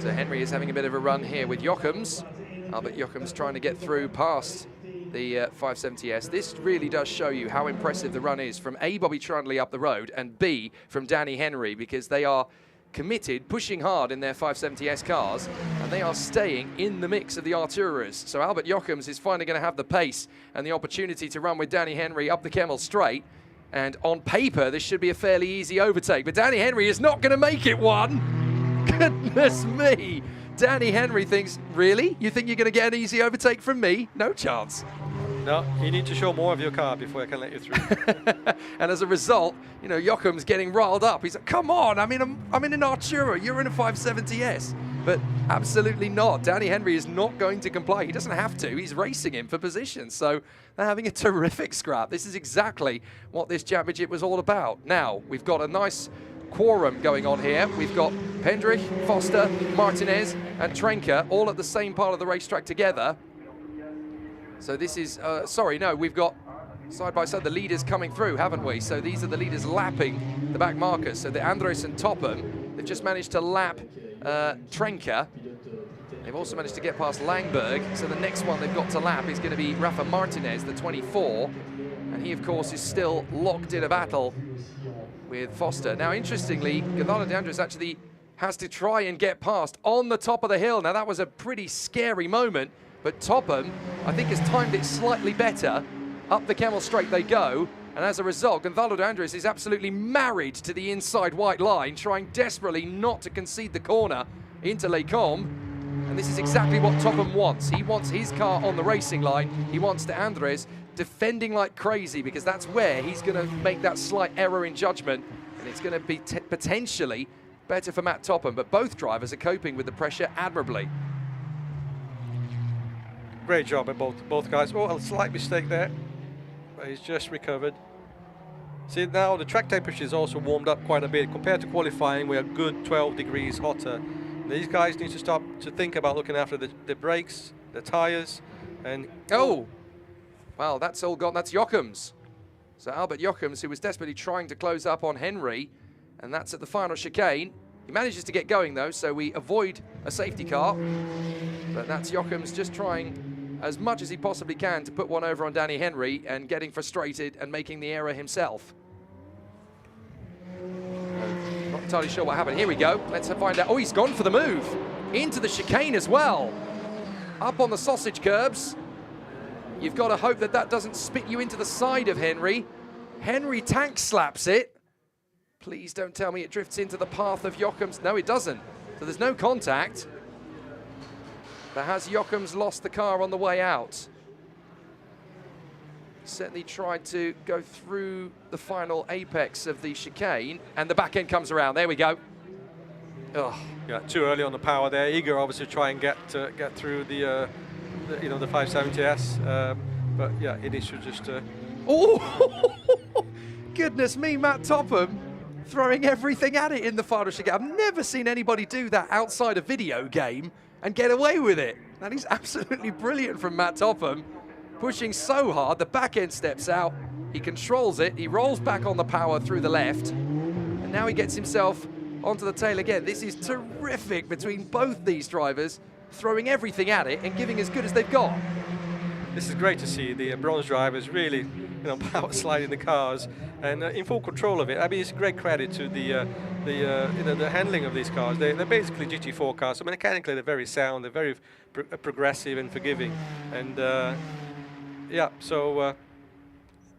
So Henry is having a bit of a run here with Jochems. Albert Jochems trying to get through past the 570S. This really does show you how impressive the run is from A, Bobby Trundley up the road, and B, from Danny Henrey, because they are committed, pushing hard in their 570S cars, and they are staying in the mix of the Arturas. So Albert Jochems is finally going to have the pace and the opportunity to run with Danny Henrey up the Kemmel Straight. And on paper, this should be a fairly easy overtake, but Danny Henrey is not going to make it one. Goodness me. Danny Henrey thinks, really? You think you're going to get an easy overtake from me? No chance. No, you need to show more of your car before I can let you through. And as a result, Jochems getting riled up. He's like, come on, I'm in an Artura, you're in a 570S. But absolutely not. Danny Henrey is not going to comply. He doesn't have to. He's racing him for position. So they're having a terrific scrap. This is exactly what this championship was all about. Now, we've got a nice quorum going on here. We've got Pendrich, Foster, Martinez and Trenker all at the same part of the racetrack together. So this is, we've got side by side the leaders coming through, haven't we? So these are the leaders lapping the back markers. So the Andres and Topham, they've just managed to lap Trenker. They've also managed to get past Langberg. So the next one they've got to lap is going to be Rafael Martinez, the 24. And he, of course, is still locked in a battle with Foster. Now, interestingly, Gonzalo de Andres actually has to try and get past on the top of the hill. Now, that was a pretty scary moment, but Topham, I think, has timed it slightly better. Up the Kemmel Straight they go, and as a result, Gonzalo de Andres is absolutely married to the inside white line, trying desperately not to concede the corner into Les Combes. And this is exactly what Topham wants. He wants his car on the racing line. He wants de Andres defending like crazy, because that's where he's going to make that slight error in judgment, and it's going to be potentially better for Matt Topham. But both drivers are coping with the pressure admirably. Great job by both guys. Oh, a slight mistake there, but he's just recovered. See, now the track temperature is also warmed up quite a bit compared to qualifying. We are good 12 degrees hotter. These guys need to stop to think about looking after the brakes, the tires, and well, that's all gone. That's Jochems. So Albert Jochems, who was desperately trying to close up on Henry, and that's at the final chicane. He manages to get going, though, so we avoid a safety car. But that's Jochems just trying as much as he possibly can to put one over on Danny Henrey and getting frustrated and making the error himself. Not entirely sure what happened. Here we go. Let's find out. Oh, he's gone for the move. Into the chicane as well. Up on the sausage curbs. You've got to hope that that doesn't spit you into the side of Henry. Henry tank slaps it. Please don't tell me it drifts into the path of Jochems. No, it doesn't. So there's no contact. But has Jochems lost the car on the way out? Certainly tried to go through the final apex of the chicane, and the back end comes around. There we go. Oh. Yeah, too early on the power there. Eager, obviously, to try and get through the 570S, but yeah, it is just. Oh, goodness me, Matt Topham throwing everything at it in the final chicane. I've never seen anybody do that outside a video game and get away with it. That is absolutely brilliant from Matt Topham, pushing so hard. The back end steps out. He controls it. He rolls back on the power through the left, and now he gets himself onto the tail again. This is terrific between both these drivers, throwing everything at it and giving as good as they've got. This is great to see the bronze drivers really, power sliding the cars and in full control of it. I mean, it's a great credit to the handling of these cars. They're basically GT4 cars. So mechanically, they're very sound. They're very progressive and forgiving. And yeah, so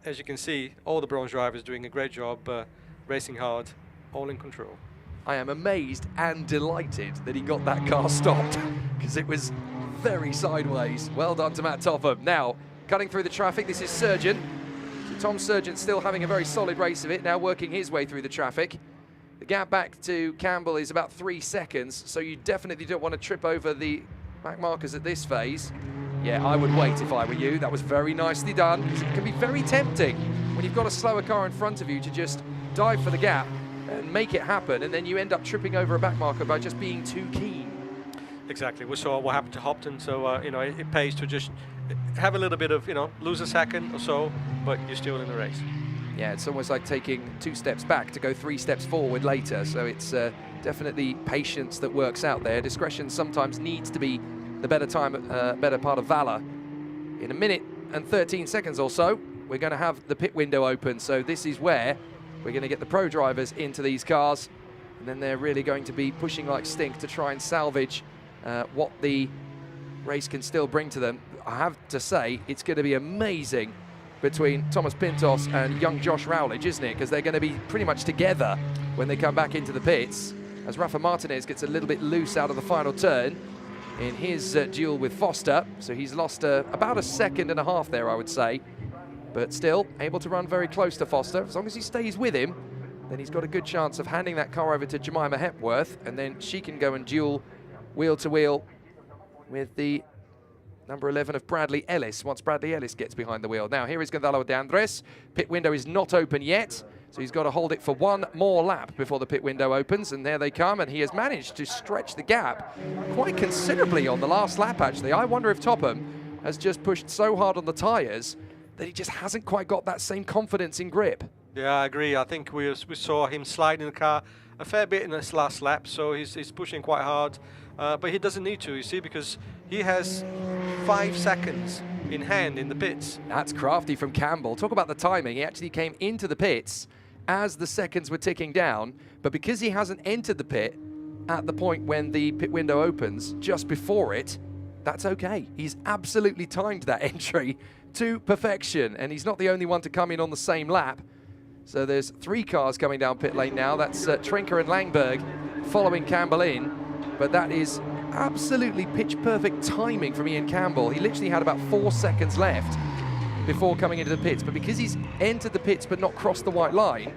as you can see, all the bronze drivers doing a great job, racing hard, all in control. I am amazed and delighted that he got that car stopped, because it was very sideways. Well done to Matt Topham. Now, cutting through the traffic. This is Surgeon. So Tom Surgeon still having a very solid race of it, now working his way through the traffic. The gap back to Campbell is about 3 seconds, so you definitely don't want to trip over the back markers at this phase. Yeah, I would wait if I were you. That was very nicely done. It can be very tempting when you've got a slower car in front of you to just dive for the gap and make it happen, and then you end up tripping over a back marker by just being too keen. Exactly. We saw what happened to Hopton, so you know, it pays to just have a little bit of, you know, lose a second or so, but you're still in the race. Yeah, it's almost like taking 2 steps back to go 3 steps forward later, so it's definitely patience that works out there. Discretion sometimes needs to be the better part of valor. In a minute and 13 seconds or so, we're going to have the pit window open, so this is where we're going to get the pro drivers into these cars, and then they're really going to be pushing like stink to try and salvage what the race can still bring to them. I have to say, it's going to be amazing between Thomas Pintos and young Josh Rowledge, isn't it? Because they're going to be pretty much together when they come back into the pits, as Rafael Martinez gets a little bit loose out of the final turn in his duel with Foster. So he's lost about 1.5 seconds there, I would say. But still, able to run very close to Foster. As long as he stays with him, then he's got a good chance of handing that car over to Jem Hepworth, and then she can go and duel wheel to wheel with the number 11 of Bradley Ellis, once Bradley Ellis gets behind the wheel. Now, here is Gonzalo de Andres. Pit window is not open yet, so he's got to hold it for 1 more lap before the pit window opens, and there they come, and he has managed to stretch the gap quite considerably on the last lap, actually. I wonder if Topham has just pushed so hard on the tyres that he just hasn't quite got that same confidence in grip. Yeah, I agree. I think we saw him sliding the car a fair bit in this last lap, so he's pushing quite hard. But he doesn't need to, you see, because he has 5 seconds in hand in the pits. That's crafty from Campbell. Talk about the timing. He actually came into the pits as the seconds were ticking down, but because he hasn't entered the pit at the point when the pit window opens, just before it, that's okay. He's absolutely timed that entry to perfection, and he's not the only one to come in on the same lap. So there's 3 cars coming down pit lane now. That's Trinker and Langberg following Campbell in, but that is absolutely pitch-perfect timing from Ian Campbell. He literally had about 4 seconds left before coming into the pits, but because he's entered the pits but not crossed the white line,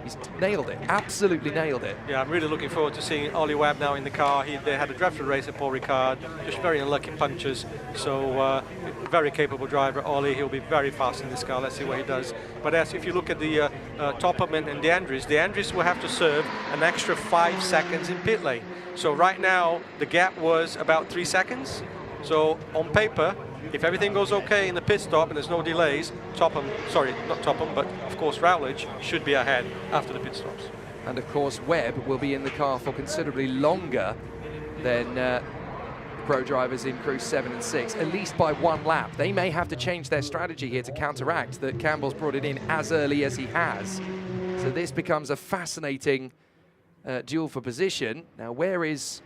he's nailed it, absolutely nailed it. Yeah, I'm really looking forward to seeing Ollie Webb now in the car. They had a dreadful race at Paul Ricard, just very unlucky punches. So very capable driver, Ollie. He'll be very fast in this car. Let's see what he does. But as if you look at the Topham and de Andres will have to serve an extra 5 seconds in pit lane. So right now the gap was about 3 seconds. So on paper, if everything goes okay in the pit stop and there's no delays, Topham, sorry, not Topham, but of course Rowledge should be ahead after the pit stops. And of course Webb will be in the car for considerably longer than pro drivers in Crew 7 and 6, at least by 1 lap. They may have to change their strategy here to counteract that Campbell's brought it in as early as he has. So this becomes a fascinating duel for position. Now where is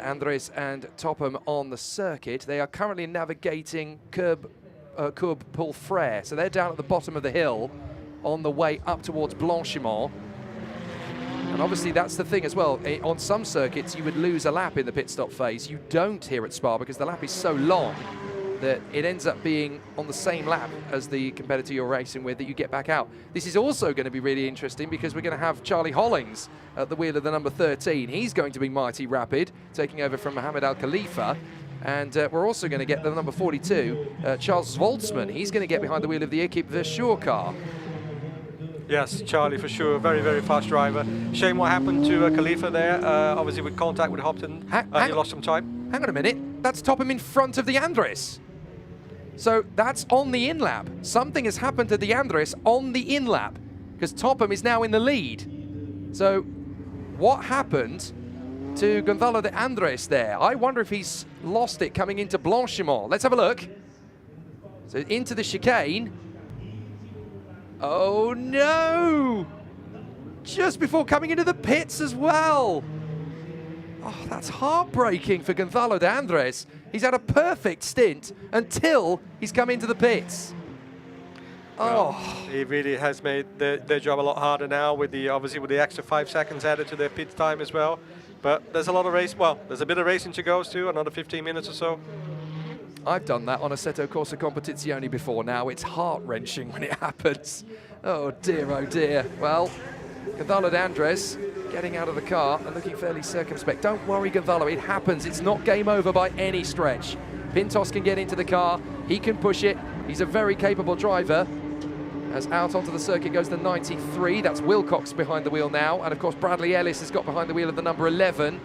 Andres and Topham on the circuit? They are currently navigating Courbe Paul Frere. So they're down at the bottom of the hill on the way up towards Blanchimont. And obviously that's the thing as well. On some circuits you would lose a lap in the pit stop phase. You don't here at Spa because the lap is so long that it ends up being on the same lap as the competitor you're racing with that you get back out. This is also going to be really interesting because we're going to have Charlie Hollings at the wheel of the number 13. He's going to be mighty rapid, taking over from Mohammed Khalifa. And we're also going to get the number 42, Charles Zvoltsman. He's going to get behind the wheel of the Equipe Verschoor car. Yes, Charlie for sure, very, very fast driver. Shame what happened to Khalifa there, obviously with contact with Hopton. He lost some time. Hang on a minute, that's Topham in front of de Andres. So that's on the in-lap. Something has happened to de Andres on the in-lap because Topham is now in the lead. So what happened to Gonzalo de Andres there? I wonder if he's lost it coming into Blanchimont. Let's have a look. So into the chicane. Oh no! Just before coming into the pits as well. Oh, that's heartbreaking for Gonzalo de Andres. He's had a perfect stint until he's come into the pits. Well, he really has made their job a lot harder now with the obviously with the extra 5 seconds added to their pit time as well. But there's a lot of race. Well, there's a bit of racing to go to, another 15 minutes or so. I've done that on Assetto Corsa Competizione before now. It's heart-wrenching when it happens. Oh dear. Well, Gonzalo de Andres getting out of the car and looking fairly circumspect. Don't worry, Gonzalo, it happens. It's not game over by any stretch. Pintos can get into the car. He can push it. He's a very capable driver. As out onto the circuit goes the 93. That's Wilcox behind the wheel now. And of course, Bradley Ellis has got behind the wheel of the number 11.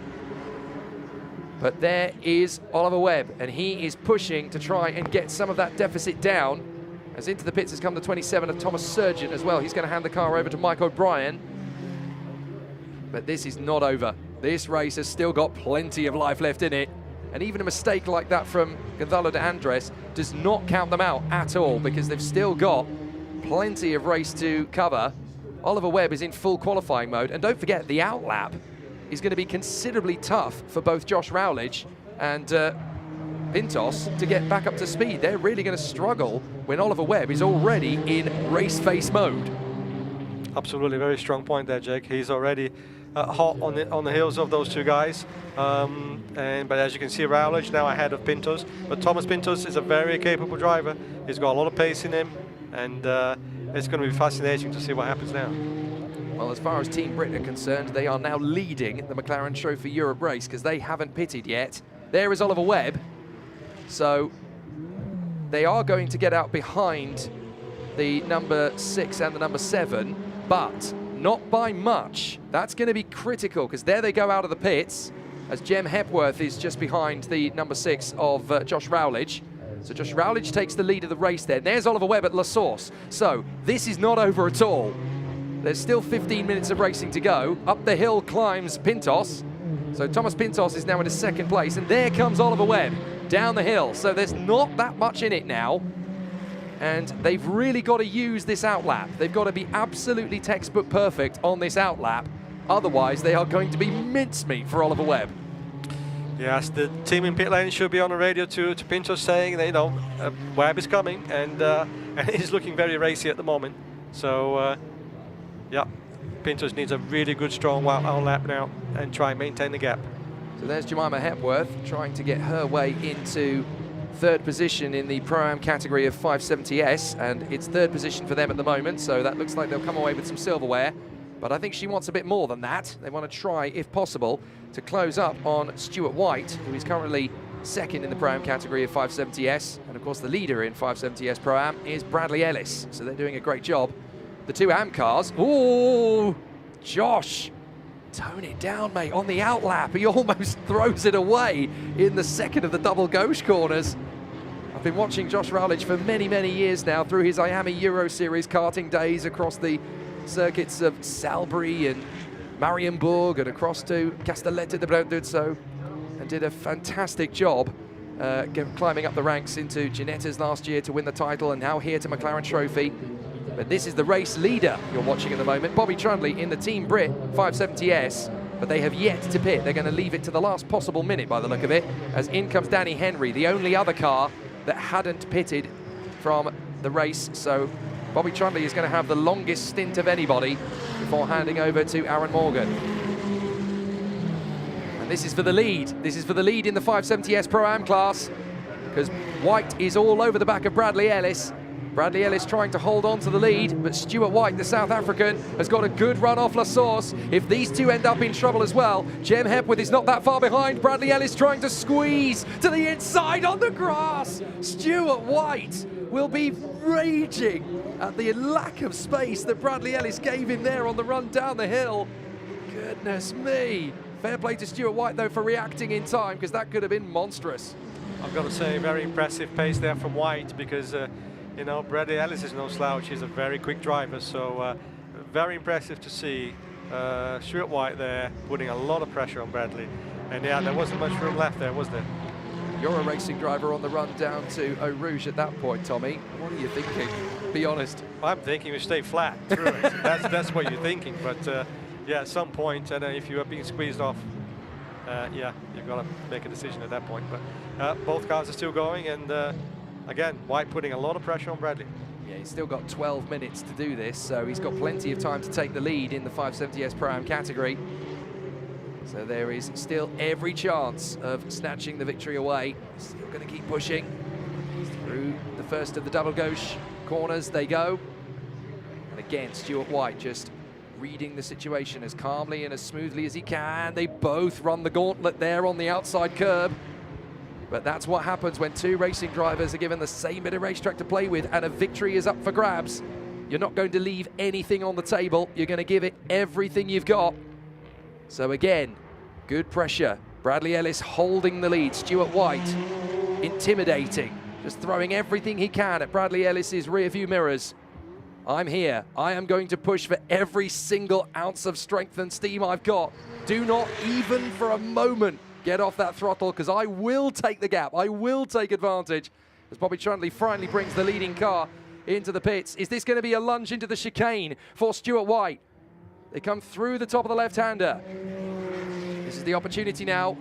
But there is Oliver Webb, and he is pushing to try and get some of that deficit down. As into the pits has come the 27 of Thomas Surgeon as well. He's going to hand the car over to Mike O'Brien. But this is not over. This race has still got plenty of life left in it. And even a mistake like that from Gonzalo de Andres does not count them out at all, because they've still got plenty of race to cover. Oliver Webb is in full qualifying mode. And don't forget, the outlap is going to be considerably tough for both Josh Rowledge and Pintos to get back up to speed. They're really going to struggle when Oliver Webb is already in race face mode. Absolutely, very strong point there, Jake. He's already hot on the heels of those two guys. But as you can see, Rowledge now ahead of Pintos. But Thomas Pintos is a very capable driver. He's got a lot of pace in him, and it's going to be fascinating to see what happens now. Well, as far as Team Brit are concerned, they are now leading the McLaren Trophy Europe race because they haven't pitted yet. There is Oliver Webb. So they are going to get out behind the number 6 and the number 7, but not by much. That's going to be critical, because there they go out of the pits, as Jem Hepworth is just behind the number 6 of Josh Rowledge. So Josh Rowledge takes the lead of the race there. And there's Oliver Webb at La Source. So this is not over at all. There's still 15 minutes of racing to go. Up the hill climbs Pintos. So Thomas Pintos is now in his 2nd place, and there comes Oliver Webb down the hill. So there's not that much in it now. And they've really got to use this outlap. They've got to be absolutely textbook perfect on this outlap. Otherwise, they are going to be mincemeat for Oliver Webb. Yes, the team in pit lane should be on the radio to Pintos saying that, you know, Webb is coming, and he's looking very racy at the moment. So, yeah, Pintos needs a really good, strong outlap now and try and maintain the gap. So there's Jemima Hepworth trying to get her way into 3rd position in the Pro-Am category of 570S, and it's 3rd position for them at the moment, so that looks like they'll come away with some silverware. But I think she wants a bit more than that. They want to try, if possible, to close up on Stuart White, who is currently 2nd in the Pro-Am category of 570S, and of course the leader in 570S Pro-Am is Bradley Ellis, so they're doing a great job. The 2 AM cars, ooh, Josh, tone it down, mate, on the outlap. He almost throws it away in the 2nd of the double gauche corners. I've been watching Josh Rowledge for many, many years now through his Miami Euro Series karting days across the circuits of Salbury and Marienburg and across to Castelletto de Branduzzo, and did a fantastic job climbing up the ranks into Ginettas last year to win the title, and now here to McLaren Trophy. But this is the race leader you're watching at the moment, Bobby Trundley in the Team Brit 570S, but they have yet to pit. They're going to leave it to the last possible minute by the look of it, as in comes Danny Henrey, the only other car that hadn't pitted from the race. So Bobby Trundley is going to have the longest stint of anybody before handing over to Aaron Morgan. And this is for the lead. This is for the lead in the 570S Pro-Am class, because White is all over the back of Bradley Ellis. Bradley Ellis trying to hold on to the lead, but Stuart White, the South African, has got a good run off La Source. If these two end up in trouble as well, Jem Hepworth is not that far behind. Bradley Ellis trying to squeeze to the inside on the grass. Stuart White will be raging at the lack of space that Bradley Ellis gave him there on the run down the hill. Goodness me. Fair play to Stuart White, though, for reacting in time, because that could have been monstrous. I've got to say, very impressive pace there from White, because you know, Bradley Ellis is no slouch. He's a very quick driver, so very impressive to see Stuart White there putting a lot of pressure on Bradley. And yeah, there wasn't much room left there, was there? You're a racing driver on the run down to Eau Rouge at that point, Tommy. What are you thinking? Be honest. I'm thinking we stay flat through it. That's what you're thinking. But yeah, at some point, and if you are being squeezed off, yeah, you've got to make a decision at that point. But both cars are still going, and again, White putting a lot of pressure on Bradley. Yeah, he's still got 12 minutes to do this, so he's got plenty of time to take the lead in the 570S Pro-Am category. So there is still every chance of snatching the victory away. Still going to keep pushing. Through the first of the double gauche corners they go. And again, Stuart White just reading the situation as calmly and as smoothly as he can. They both run the gauntlet there on the outside curb. But that's what happens when two racing drivers are given the same bit of racetrack to play with and a victory is up for grabs. You're not going to leave anything on the table. You're going to give it everything you've got. So again, good pressure. Bradley Ellis holding the lead. Stuart White intimidating, just throwing everything he can at Bradley Ellis's rear view mirrors. I'm here. I am going to push for every single ounce of strength and steam I've got. Do not even for a moment get off that throttle, because I will take the gap. I will take advantage as Bobby Truntley finally brings the leading car into the pits. Is this going to be a lunge into the chicane for Stuart White? They come through the top of the left-hander. This is the opportunity now.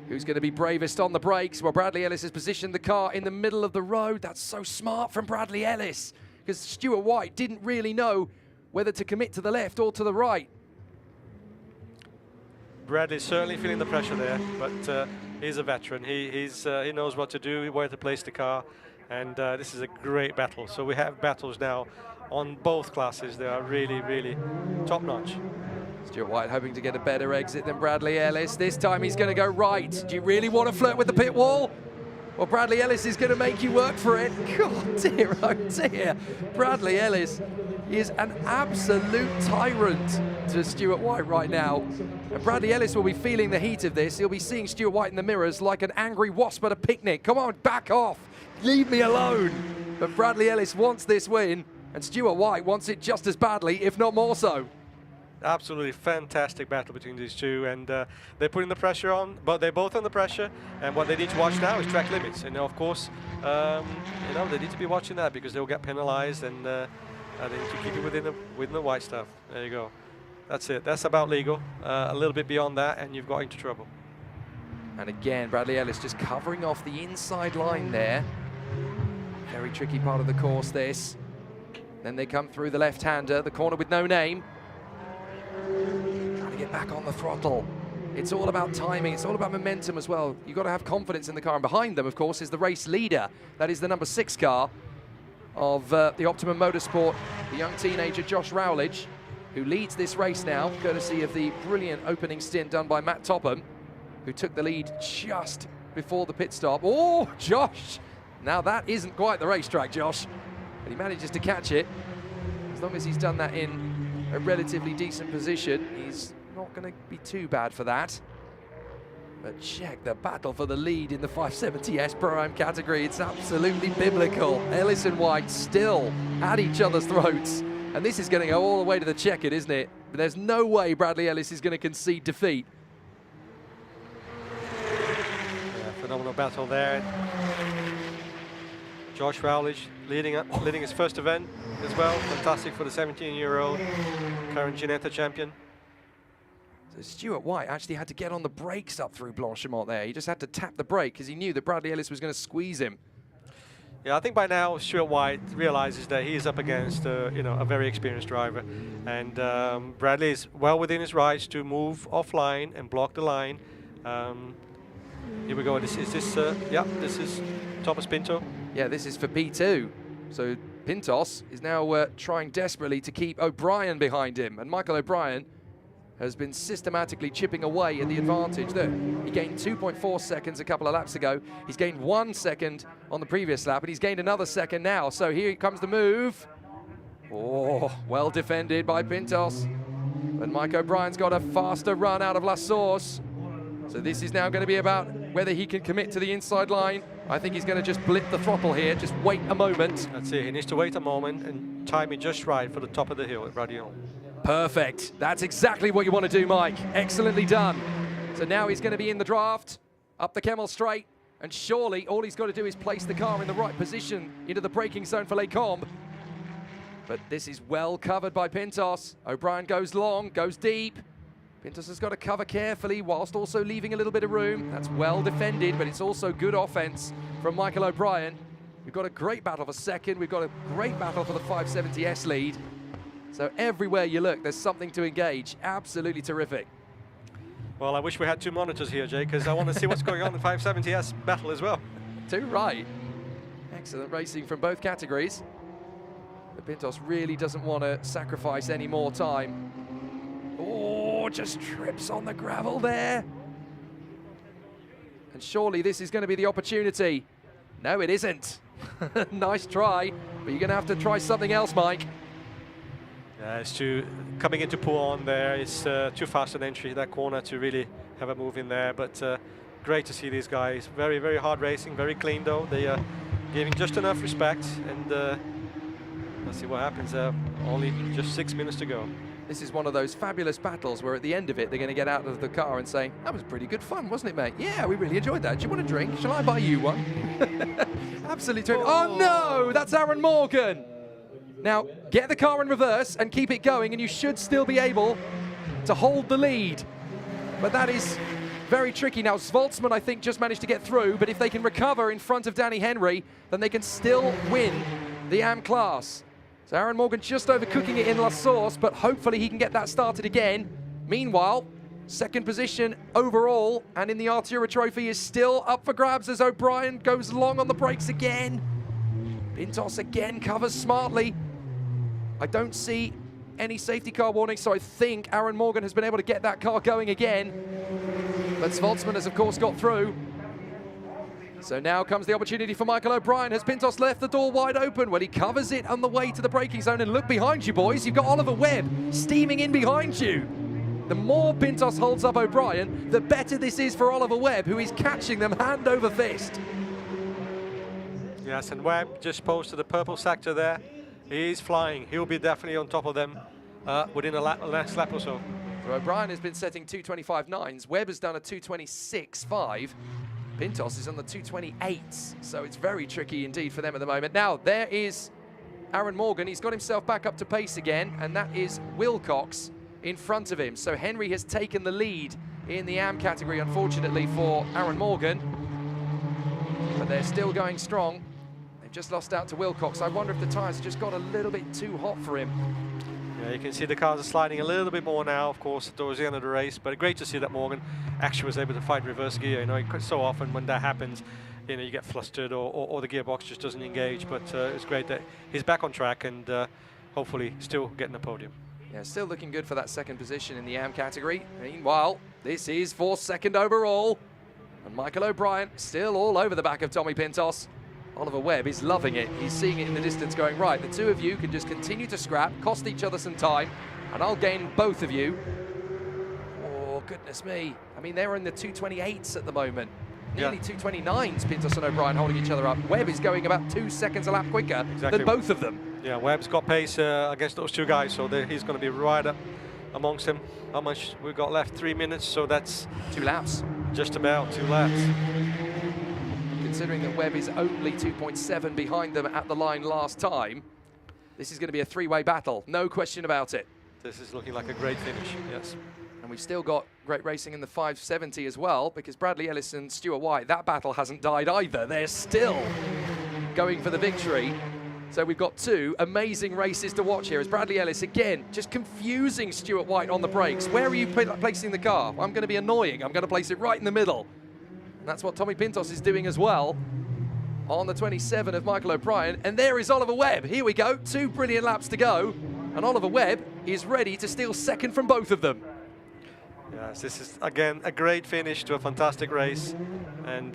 Who's going to be bravest on the brakes? Well, Bradley Ellis has positioned the car in the middle of the road. That's so smart from Bradley Ellis, because Stuart White didn't really know whether to commit to the left or to the right. Bradley's certainly feeling the pressure there, but he's a veteran. He knows what to do, where to place the car, and this is a great battle. So we have battles now on both classes. They are really, really top-notch. Stuart White hoping to get a better exit than Bradley Ellis. This time he's going to go right. Do you really want to flirt with the pit wall? Well, Bradley Ellis is going to make you work for it. God dear, oh dear. Bradley Ellis is an absolute tyrant to Stuart White right now. And Bradley Ellis will be feeling the heat of this. He'll be seeing Stuart White in the mirrors like an angry wasp at a picnic. Come on, back off. Leave me alone. But Bradley Ellis wants this win, and Stuart White wants it just as badly, if not more so. Absolutely fantastic battle between these two, and they're putting the pressure on, but they're both under pressure, and what they need to watch now is track limits. And of course, they need to be watching that, because they'll get penalized, and they need to keep it within the white stuff. There you go. That's it. That's about legal. A little bit beyond that, and you've got into trouble. And again, Bradley Ellis just covering off the inside line there. Very tricky part of the course, this. Then they come through the left-hander, the corner with no name. Trying to get back on the throttle. It's all about timing. It's all about momentum as well. You've got to have confidence in the car. And behind them, of course, is the race leader. That is the number 6 car of the Optimum Motorsport, the young teenager Josh Rowledge, who leads this race now, courtesy of the brilliant opening stint done by Matt Topham, who took the lead just before the pit stop. Oh, Josh! Now that isn't quite the racetrack, Josh. But he manages to catch it. As long as he's done that in a relatively decent position, he's not going to be too bad for that. But check the battle for the lead in the 570S Pro-Am category. It's absolutely biblical. Ellis and White still at each other's throats. And this is going to go all the way to the checkered, isn't it? But there's no way Bradley Ellis is going to concede defeat. Yeah, phenomenal battle there. Josh Rowledge leading his first event as well. Fantastic for the 17-year-old current Ginetta champion. So Stuart White actually had to get on the brakes up through Blanchimont there. He just had to tap the brake because he knew that Bradley Ellis was going to squeeze him. Yeah, I think by now Stuart White realizes that he is up against a very experienced driver, and Bradley is well within his rights to move offline and block the line. Here we go. This is Thomas Pinto. Yeah, this is for P2. So Pintos is now trying desperately to keep O'Brien behind him, and Michael O'Brien has been systematically chipping away at the advantage. There, he gained 2.4 seconds a couple of laps ago. He's gained 1 second on the previous lap, and he's gained another second now. So here comes the move. Oh, well defended by Pintos. And Mike O'Brien's got a faster run out of La Source. So this is now going to be about whether he can commit to the inside line. I think he's going to just blip the throttle here. Just wait a moment. That's it. He needs to wait a moment and time it just right for the top of the hill at Radion. Perfect. That's exactly what you want to do, Mike. Excellently done. So now he's going to be in the draft, up the Kemmel straight, and surely all he's got to do is place the car in the right position into the braking zone for Les Combes. But this is well covered by Pintos. O'Brien goes long, goes deep. Pintos has got to cover carefully whilst also leaving a little bit of room. That's well defended, but it's also good offense from Michael O'Brien. We've got a great battle for second. We've got a great battle for the 570S lead. So everywhere you look, there's something to engage. Absolutely terrific. Well, I wish we had 2 monitors here, Jay, because I want to see what's going on in the 570S battle as well. Too right. Excellent racing from both categories. But Pintos really doesn't want to sacrifice any more time. Oh, just trips on the gravel there. And surely this is going to be the opportunity. No, it isn't. Nice try, but you're going to have to try something else, Mike. Yeah, it's coming into Pouan there. It's too fast an entry, that corner, to really have a move in there. But great to see these guys. Very, very hard racing, very clean though. They are giving just enough respect, and let's see what happens. Only just 6 minutes to go. This is one of those fabulous battles where at the end of it, they're going to get out of the car and say, that was pretty good fun, wasn't it, mate? Yeah, we really enjoyed that. Do you want a drink? Shall I buy you one? Absolutely. Oh, no, that's Aaron Morgan. Now, get the car in reverse and keep it going, and you should still be able to hold the lead. But that is very tricky. Now, Zvoltsman, I think, just managed to get through, but if they can recover in front of Danny Henrey, then they can still win the AM class. So Aaron Morgan just overcooking it in La Source, but hopefully he can get that started again. Meanwhile, second position overall and in the Artura Trophy is still up for grabs as O'Brien goes long on the brakes again. Pintos again covers smartly. I don't see any safety car warning, so I think Aaron Morgan has been able to get that car going again. But Zvoltsman has, of course, got through. So now comes the opportunity for Michael O'Brien. Has Pintos left the door wide open? Well, he covers it on the way to the braking zone. And look behind you, boys. You've got Oliver Webb steaming in behind you. The more Pintos holds up O'Brien, the better this is for Oliver Webb, who is catching them hand over fist. Yes, and Webb just posted the purple sector there. He's flying. He'll be definitely on top of them within a last lap or so. So O'Brien has been setting 225.9s. Webb has done a 226.5. Pintos is on the 228s, so it's very tricky indeed for them at the moment. Now, there is Aaron Morgan. He's got himself back up to pace again, and that is Wilcox in front of him. So Henry has taken the lead in the AM category, unfortunately, for Aaron Morgan. But they're still going strong. They've just lost out to Wilcox. I wonder if the tyres just got a little bit too hot for him. Yeah, you can see the cars are sliding a little bit more now, of course, towards the end of the race. But great to see that Morgan actually was able to find reverse gear. You know, so often when that happens, you know, you get flustered or the gearbox just doesn't engage. But it's great that he's back on track and hopefully still getting the podium. Yeah, still looking good for that second position in the AM category. Meanwhile, this is for second overall. And Michael O'Brien still all over the back of Tommy Pintos. Oliver Webb is loving it. He's seeing it in the distance going, right, the two of you can just continue to scrap, cost each other some time, and I'll gain both of you. Oh, goodness me. I mean, they're in the 228s at the moment. Nearly 229s, Pintos and O'Brien holding each other up. Webb is going about 2 seconds a lap quicker than both of them. Yeah, Webb's got pace against those two guys, so he's going to be right up amongst them. How much we've got left? 3 minutes, so that's 2 laps. Just about 2 laps. Considering that Webb is only 2.7 behind them at the line last time, this is going to be a three-way battle, no question about it. This is looking like a great finish, yes. And we've still got great racing in the 570 as well, because Bradley Ellis and Stuart White, that battle hasn't died either. They're still going for the victory. So we've got 2 amazing races to watch here as Bradley Ellis, again, just confusing Stuart White on the brakes. Where are you placing the car? I'm going to be annoying. I'm going to place it right in the middle. And that's what Tommy Pintos is doing as well on the 27 of Michael O'Brien. And there is Oliver Webb. Here we go. 2 brilliant laps to go. And Oliver Webb is ready to steal second from both of them. Yes, this is, again, a great finish to a fantastic race. And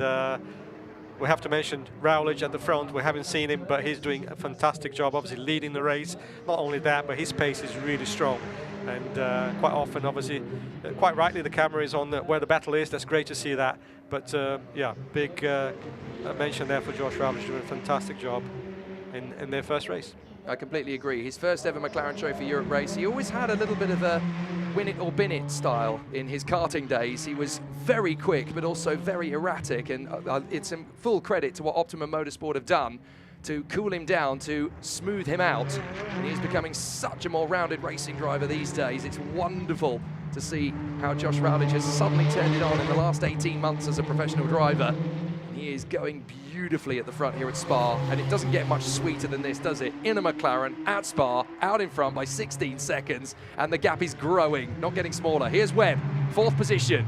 we have to mention Rowledge at the front. We haven't seen him, but he's doing a fantastic job, obviously leading the race. Not only that, but his pace is really strong. And quite often, obviously, quite rightly, the camera is on where the battle is. That's great to see that. But yeah, big mention there for Josh Rowledge doing a fantastic job in their first race. I completely agree. His first ever McLaren Trophy Europe race. He always had a little bit of a win it or bin it style in his karting days. He was very quick, but also very erratic. And it's in full credit to what Optimum Motorsport have done to cool him down, to smooth him out. And he's becoming such a more rounded racing driver these days. It's wonderful to see how Josh Rowledge has suddenly turned it on in the last 18 months as a professional driver. He is going beautifully at the front here at Spa, and it doesn't get much sweeter than this, does it? In a McLaren, at Spa, out in front by 16 seconds, and the gap is growing, not getting smaller. Here's Webb, 4th position.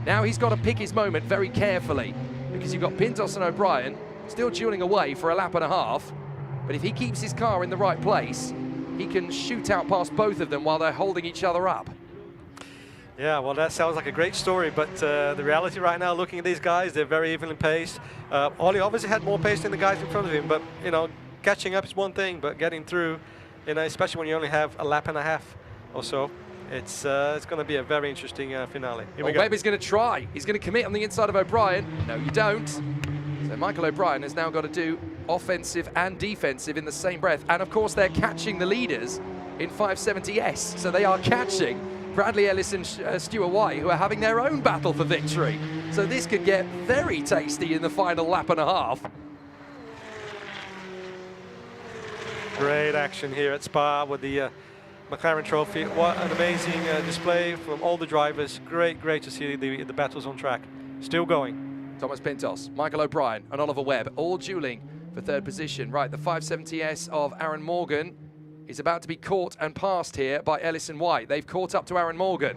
Now he's got to pick his moment very carefully, because you've got Pintos and O'Brien, still dueling away for a lap and a half. But if he keeps his car in the right place, he can shoot out past both of them while they're holding each other up. Yeah, well, that sounds like a great story, but the reality right now, looking at these guys, they're very evenly paced. Ollie obviously had more pace than the guys in front of him, but, you know, catching up is one thing, but getting through, you know, especially when you only have a lap and a half or so, it's going to be a very interesting finale. Here we go. Webb is going to try. He's going to commit on the inside of O'Brien. No, you don't. So Michael O'Brien has now got to do offensive and defensive in the same breath. And, of course, they're catching the leaders in 570S. So they are catching Bradley Ellis and Stuart White, who are having their own battle for victory. So this could get very tasty in the final lap and a half. Great action here at Spa with the McLaren Trophy. What an amazing display from all the drivers. Great to see the battles on track. Still going. Thomas Pintos, Michael O'Brien and Oliver Webb all dueling for third position. Right, the 570S of Aaron Morgan is about to be caught and passed here by Ellis and White. They've caught up to Aaron Morgan.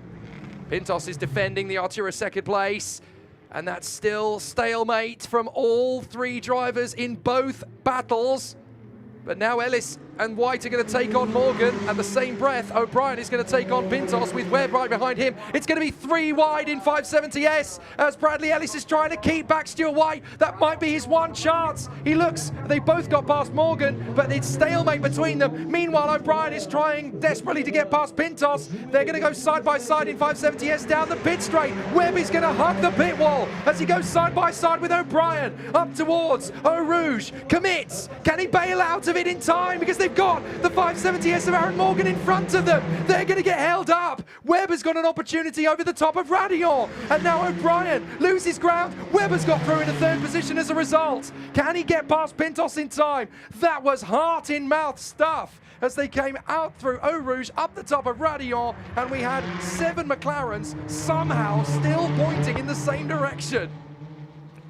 Pintos is defending the Artura second place, and that's still stalemate from all three drivers in both battles. But now Ellis and White are going to take on Morgan. At the same breath, O'Brien is going to take on Pintos with Webb right behind him. It's going to be 3 wide in 570S as Bradley Ellis is trying to keep back Stuart White. That might be his one chance. He looks, they both got past Morgan, but it's stalemate between them. Meanwhile, O'Brien is trying desperately to get past Pintos. They're going to go side by side in 570S down the pit straight. Webb is going to hug the pit wall as he goes side by side with O'Brien up towards Eau Rouge. Commits. Can he bail out of it in time? Because they've got the 570S of Aaron Morgan in front of them. They're going to get held up. Webb has got an opportunity over the top of Radillon. And now O'Brien loses ground. Webb has got through into third position as a result. Can he get past Pintos in time? That was heart-in-mouth stuff as they came out through Eau Rouge up the top of Radillon. And we had 7 McLarens somehow still pointing in the same direction.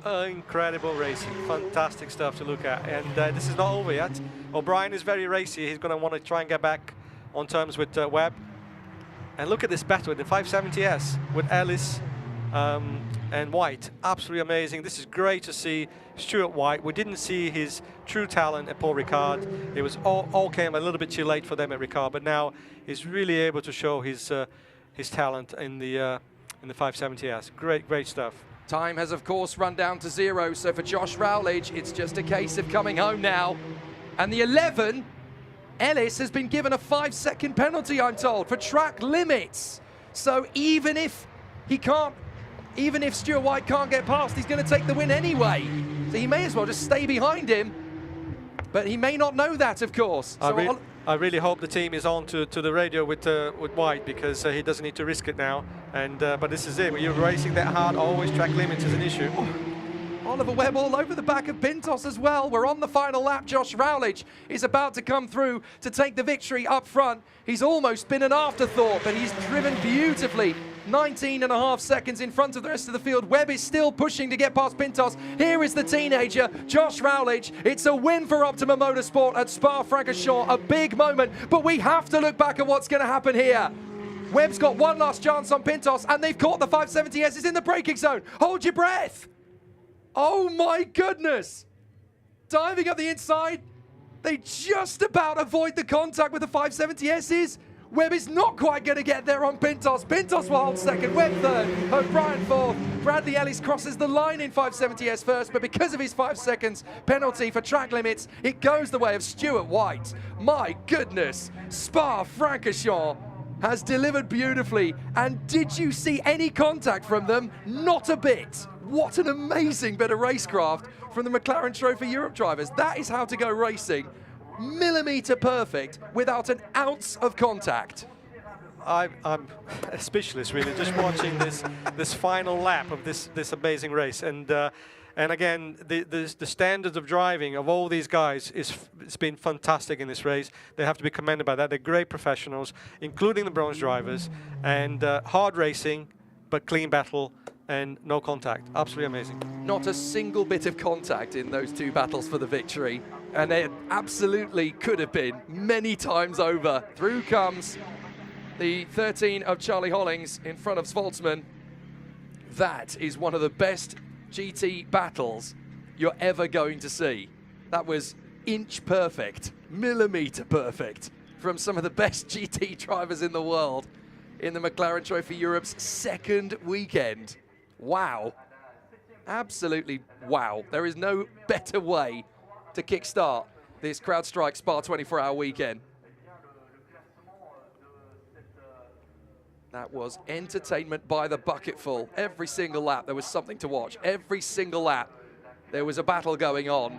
Incredible racing, fantastic stuff to look at, and this is not over yet. O'Brien is very racy. He's going to want to try and get back on terms with Webb. And look at this battle with the 570S with Ellis and White. Absolutely amazing. This is great to see Stuart White. We didn't see his true talent at Paul Ricard. It was all came a little bit too late for them at Ricard, but now he's really able to show his talent in the 570S. Great stuff. Time has, of course, run down to 0, so for Josh Rowledge, it's just a case of coming home now. And the 11, Ellis has been given a 5-second penalty, I'm told, for track limits. So even if Stuart White can't get past, he's going to take the win anyway. So he may as well just stay behind him. But he may not know that, of course. I really hope the team is on to the radio with White, because he doesn't need to risk it now. And but this is it. When you're racing that hard, always track limits is an issue. Oliver Webb all over the back of Pintos as well. We're on the final lap. Josh Rowledge is about to come through to take the victory up front. He's almost been an afterthought, but he's driven beautifully. 19.5 seconds in front of the rest of the field. Webb is still pushing to get past Pintos. Here is the teenager, Josh Rowledge. It's a win for Optima Motorsport at Spa-Francorchamps, a big moment, but we have to look back at what's going to happen here. Webb's got one last chance on Pintos, and they've caught the 570S. It's in the braking zone. Hold your breath. Oh my goodness. Diving up the inside. They just about avoid the contact with the 570Ss. Webb is not quite going to get there on Pintos. Pintos will hold second, Webb third, O'Brien fourth. Bradley Ellis crosses the line in 570S first, but because of his 5 seconds penalty for track limits, it goes the way of Stuart White. My goodness, Spa-Francorchamps has delivered beautifully. And did you see any contact from them? Not a bit. What an amazing bit of racecraft from the McLaren Trophy Europe drivers. That is how to go racing. Millimetre perfect without an ounce of contact. I'm speechless, really, just watching this final lap of this amazing race. And again, the standards of driving of all these guys it's been fantastic in this race. They have to be commended by that. They're great professionals, including the bronze drivers, and hard racing, but clean battle and no contact. Absolutely amazing. Not a single bit of contact in those 2 battles for the victory. And it absolutely could have been many times over. Through comes the 13 of Charlie Hollings in front of Zvoltsman. That is one of the best GT battles you're ever going to see. That was inch perfect, millimetre perfect from some of the best GT drivers in the world in the McLaren Trophy Europe's second weekend. Wow. Absolutely wow. There is no better way to kickstart this CrowdStrike Spa 24-hour weekend. That was entertainment by the bucketful. Every single lap there was something to watch. Every single lap there was a battle going on.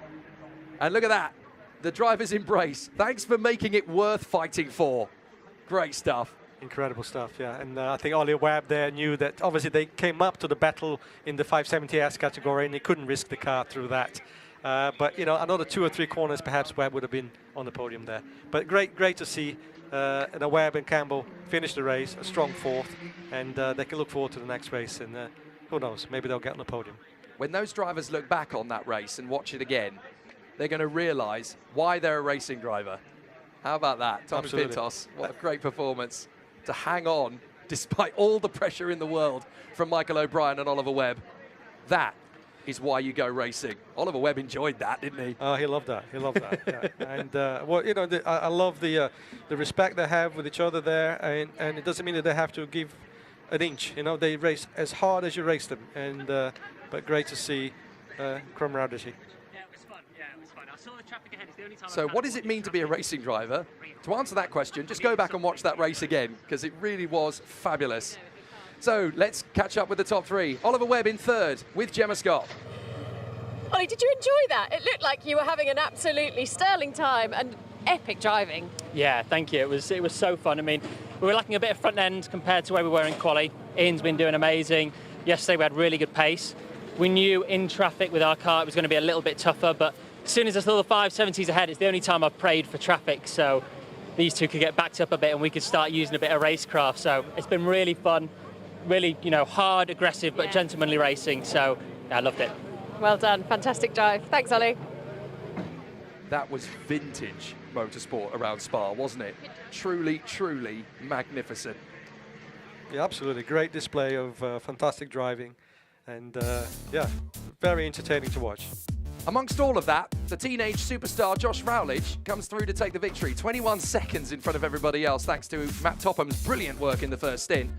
And look at that, the driver's embrace. Thanks for making it worth fighting for. Great stuff. Incredible stuff, yeah. And I think Ollie Webb there knew that obviously they came up to the battle in the 570S category and they couldn't risk the car through that. But, you know, another 2 or 3 corners, perhaps Webb would have been on the podium there. But great to see Webb and Campbell finish the race, a strong 4th, and they can look forward to the next race. And who knows, maybe they'll get on the podium. When those drivers look back on that race and watch it again, they're going to realise why they're a racing driver. How about that? Tommy Pintos, what a great performance to hang on despite all the pressure in the world from Michael O'Brien and Oliver Webb. That is why you go racing. Oliver Webb enjoyed that, didn't he? Oh, he loved that. He loved that. Yeah. And well, you know, I love the respect they have with each other there, and it doesn't mean that they have to give an inch. You know, they race as hard as you race them, and but great to see camaraderie. So what does it mean to be a racing driver? To answer that question, just go back and watch that race again, because it really was fabulous. So let's catch up with the top 3. Oliver Webb in 3rd with Gemma Scott. Ollie, did you enjoy that? It looked like you were having an absolutely sterling time and epic driving. Yeah, thank you. It was so fun. I mean, we were lacking a bit of front end compared to where we were in quali. Ian's been doing amazing. Yesterday we had really good pace. We knew in traffic with our car it was going to be a little bit tougher, but as soon as I saw the 570s ahead, it's the only time I've prayed for traffic, so these two could get backed up a bit and we could start using a bit of racecraft. So it's been really fun, really, you know, hard, aggressive, but gentlemanly racing. So yeah, I loved it. Well done, fantastic drive. Thanks, Ollie. That was vintage motorsport around Spa, wasn't it? Truly, truly magnificent. Yeah, absolutely. Great display of fantastic driving, and yeah, very entertaining to watch. Amongst all of that, the teenage superstar Josh Rowledge comes through to take the victory. 21 seconds in front of everybody else, thanks to Matt Topham's brilliant work in the first stint.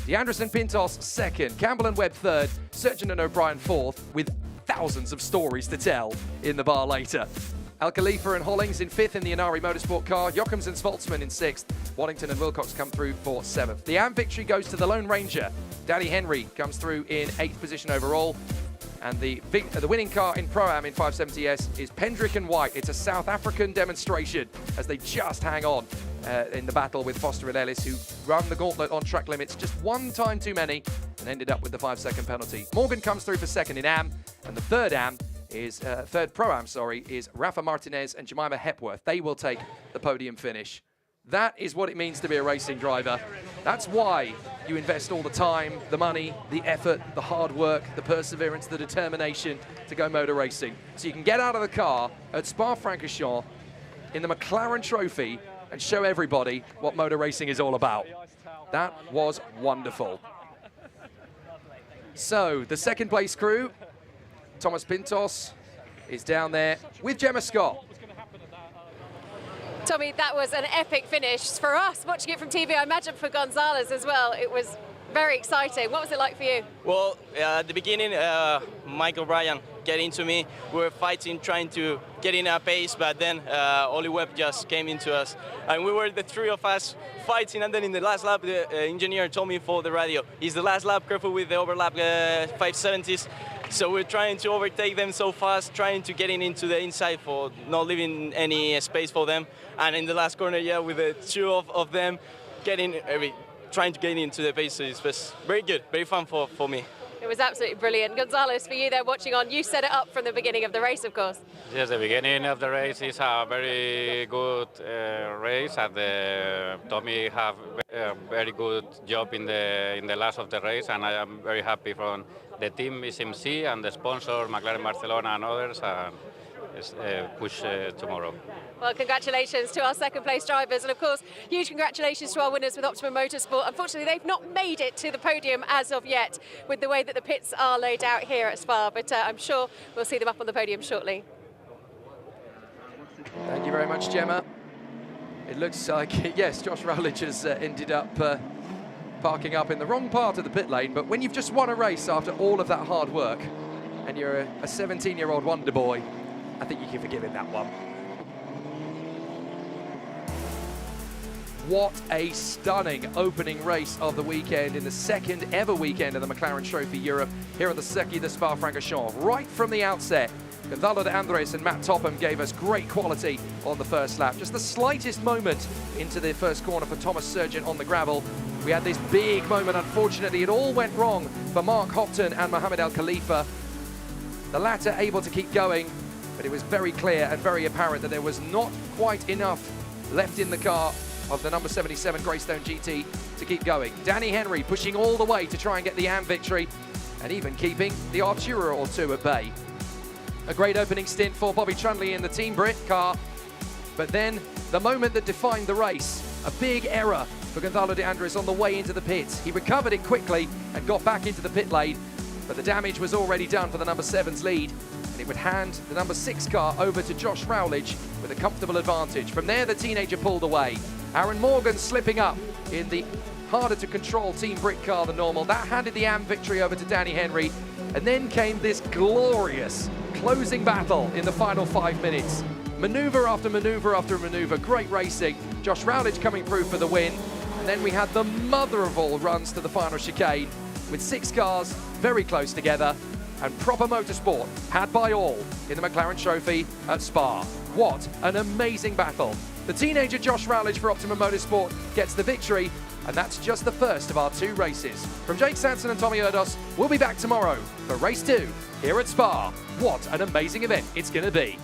De Andres and Pintos 2nd, Campbell and Webb 3rd, Surgeon and O'Brien 4th, with thousands of stories to tell in the bar later. Khalifa and Hollings in 5th in the Inari Motorsport car, Jochems and Svoltsman in 6th, Waddington and Wilcox come through for 7th. The AM victory goes to the Lone Ranger. Danny Henrey comes through in 8th position overall. And the winning car in Pro-Am in 570S is Pendrick and White. It's a South African demonstration as they just hang on in the battle with Foster and Ellis, who run the gauntlet on track limits just one time too many and ended up with the 5-second penalty. Morgan comes through for 2nd in AM, and the third Pro-Am, is Rafael Martinez and Jem Hepworth. They will take the podium finish. That is what it means to be a racing driver. That's why you invest all the time, the money, the effort, the hard work, the perseverance, the determination to go motor racing. So you can get out of the car at Spa-Francorchamps in the McLaren Trophy and show everybody what motor racing is all about. That was wonderful. So the 2nd place crew, Thomas Pintos is down there with Gemma Scott. Tommy, that was an epic finish for us, watching it from TV. I imagine for Gonzalez as well. It was very exciting. What was it like for you? Well, at the beginning, Michael Bryan get into me. We were fighting, trying to get in a pace, but then Ollie Webb just came into us. And we were the 3 of us fighting, and then in the last lap, the engineer told me for the radio, it's the last lap, careful with the overlap 570s. So we're trying to overtake them so fast, trying to get into the inside for not leaving any space for them. And in the last corner, yeah, with the 2 of them trying to get into the pace, it was very good, very fun for me. It was absolutely brilliant. Gonzalez, for you there watching on, you set it up from the beginning of the race, of course. Yes, the beginning of the race is a very good race, and Tommy have a very good job in the last of the race, and I am very happy from the team SMC and the sponsor McLaren Barcelona and others, and push tomorrow. Well, congratulations to our second place drivers, and of course, huge congratulations to our winners with Optimum Motorsport. Unfortunately, they've not made it to the podium as of yet with the way that the pits are laid out here at Spa, but I'm sure we'll see them up on the podium shortly. Thank you very much, Gemma. It looks like, yes, Josh Rowledge has ended up parking up in the wrong part of the pit lane, but when you've just won a race after all of that hard work, and you're a 17-year-old wonder boy, I think you can forgive him that one. What a stunning opening race of the weekend in the second ever weekend of the McLaren Trophy Europe here on the Circuit de Spa-Francorchamps. Right from the outset, Gonzalo de Andres and Matt Topham gave us great quality on the first lap. Just the slightest moment into the first corner for Thomas Surgent on the gravel. We had this big moment. Unfortunately, it all went wrong for Mark Hopton and Mohammed Khalifa. The latter able to keep going, but it was very clear and very apparent that there was not quite enough left in the car of the number 77 Greystone GT to keep going. Danny Henrey pushing all the way to try and get the AM victory, and even keeping the Artura or two at bay. A great opening stint for Bobby Trunley in the Team Brit car, but then the moment that defined the race, a big error for Gonzalo de Andres on the way into the pits. He recovered it quickly and got back into the pit lane, but the damage was already done for the number 7's lead, and it would hand the number 6 car over to Josh Rowledge with a comfortable advantage. From there, the teenager pulled away. Aaron Morgan slipping up in the harder to control Team Brit car than normal. That handed the AM victory over to Danny Henrey, and then came this glorious closing battle in the final 5 minutes. Maneuver after maneuver after maneuver, great racing. Josh Rowledge coming through for the win, and then we had the mother of all runs to the final chicane, with 6 cars very close together, and proper motorsport had by all in the McLaren Trophy at Spa. What an amazing battle. The teenager Josh Rowledge for Optimum Motorsport gets the victory, and that's just the first of our 2 races. From Jake Sanson and Tommy Erdos, we'll be back tomorrow for race 2 here at Spa. What an amazing event it's going to be.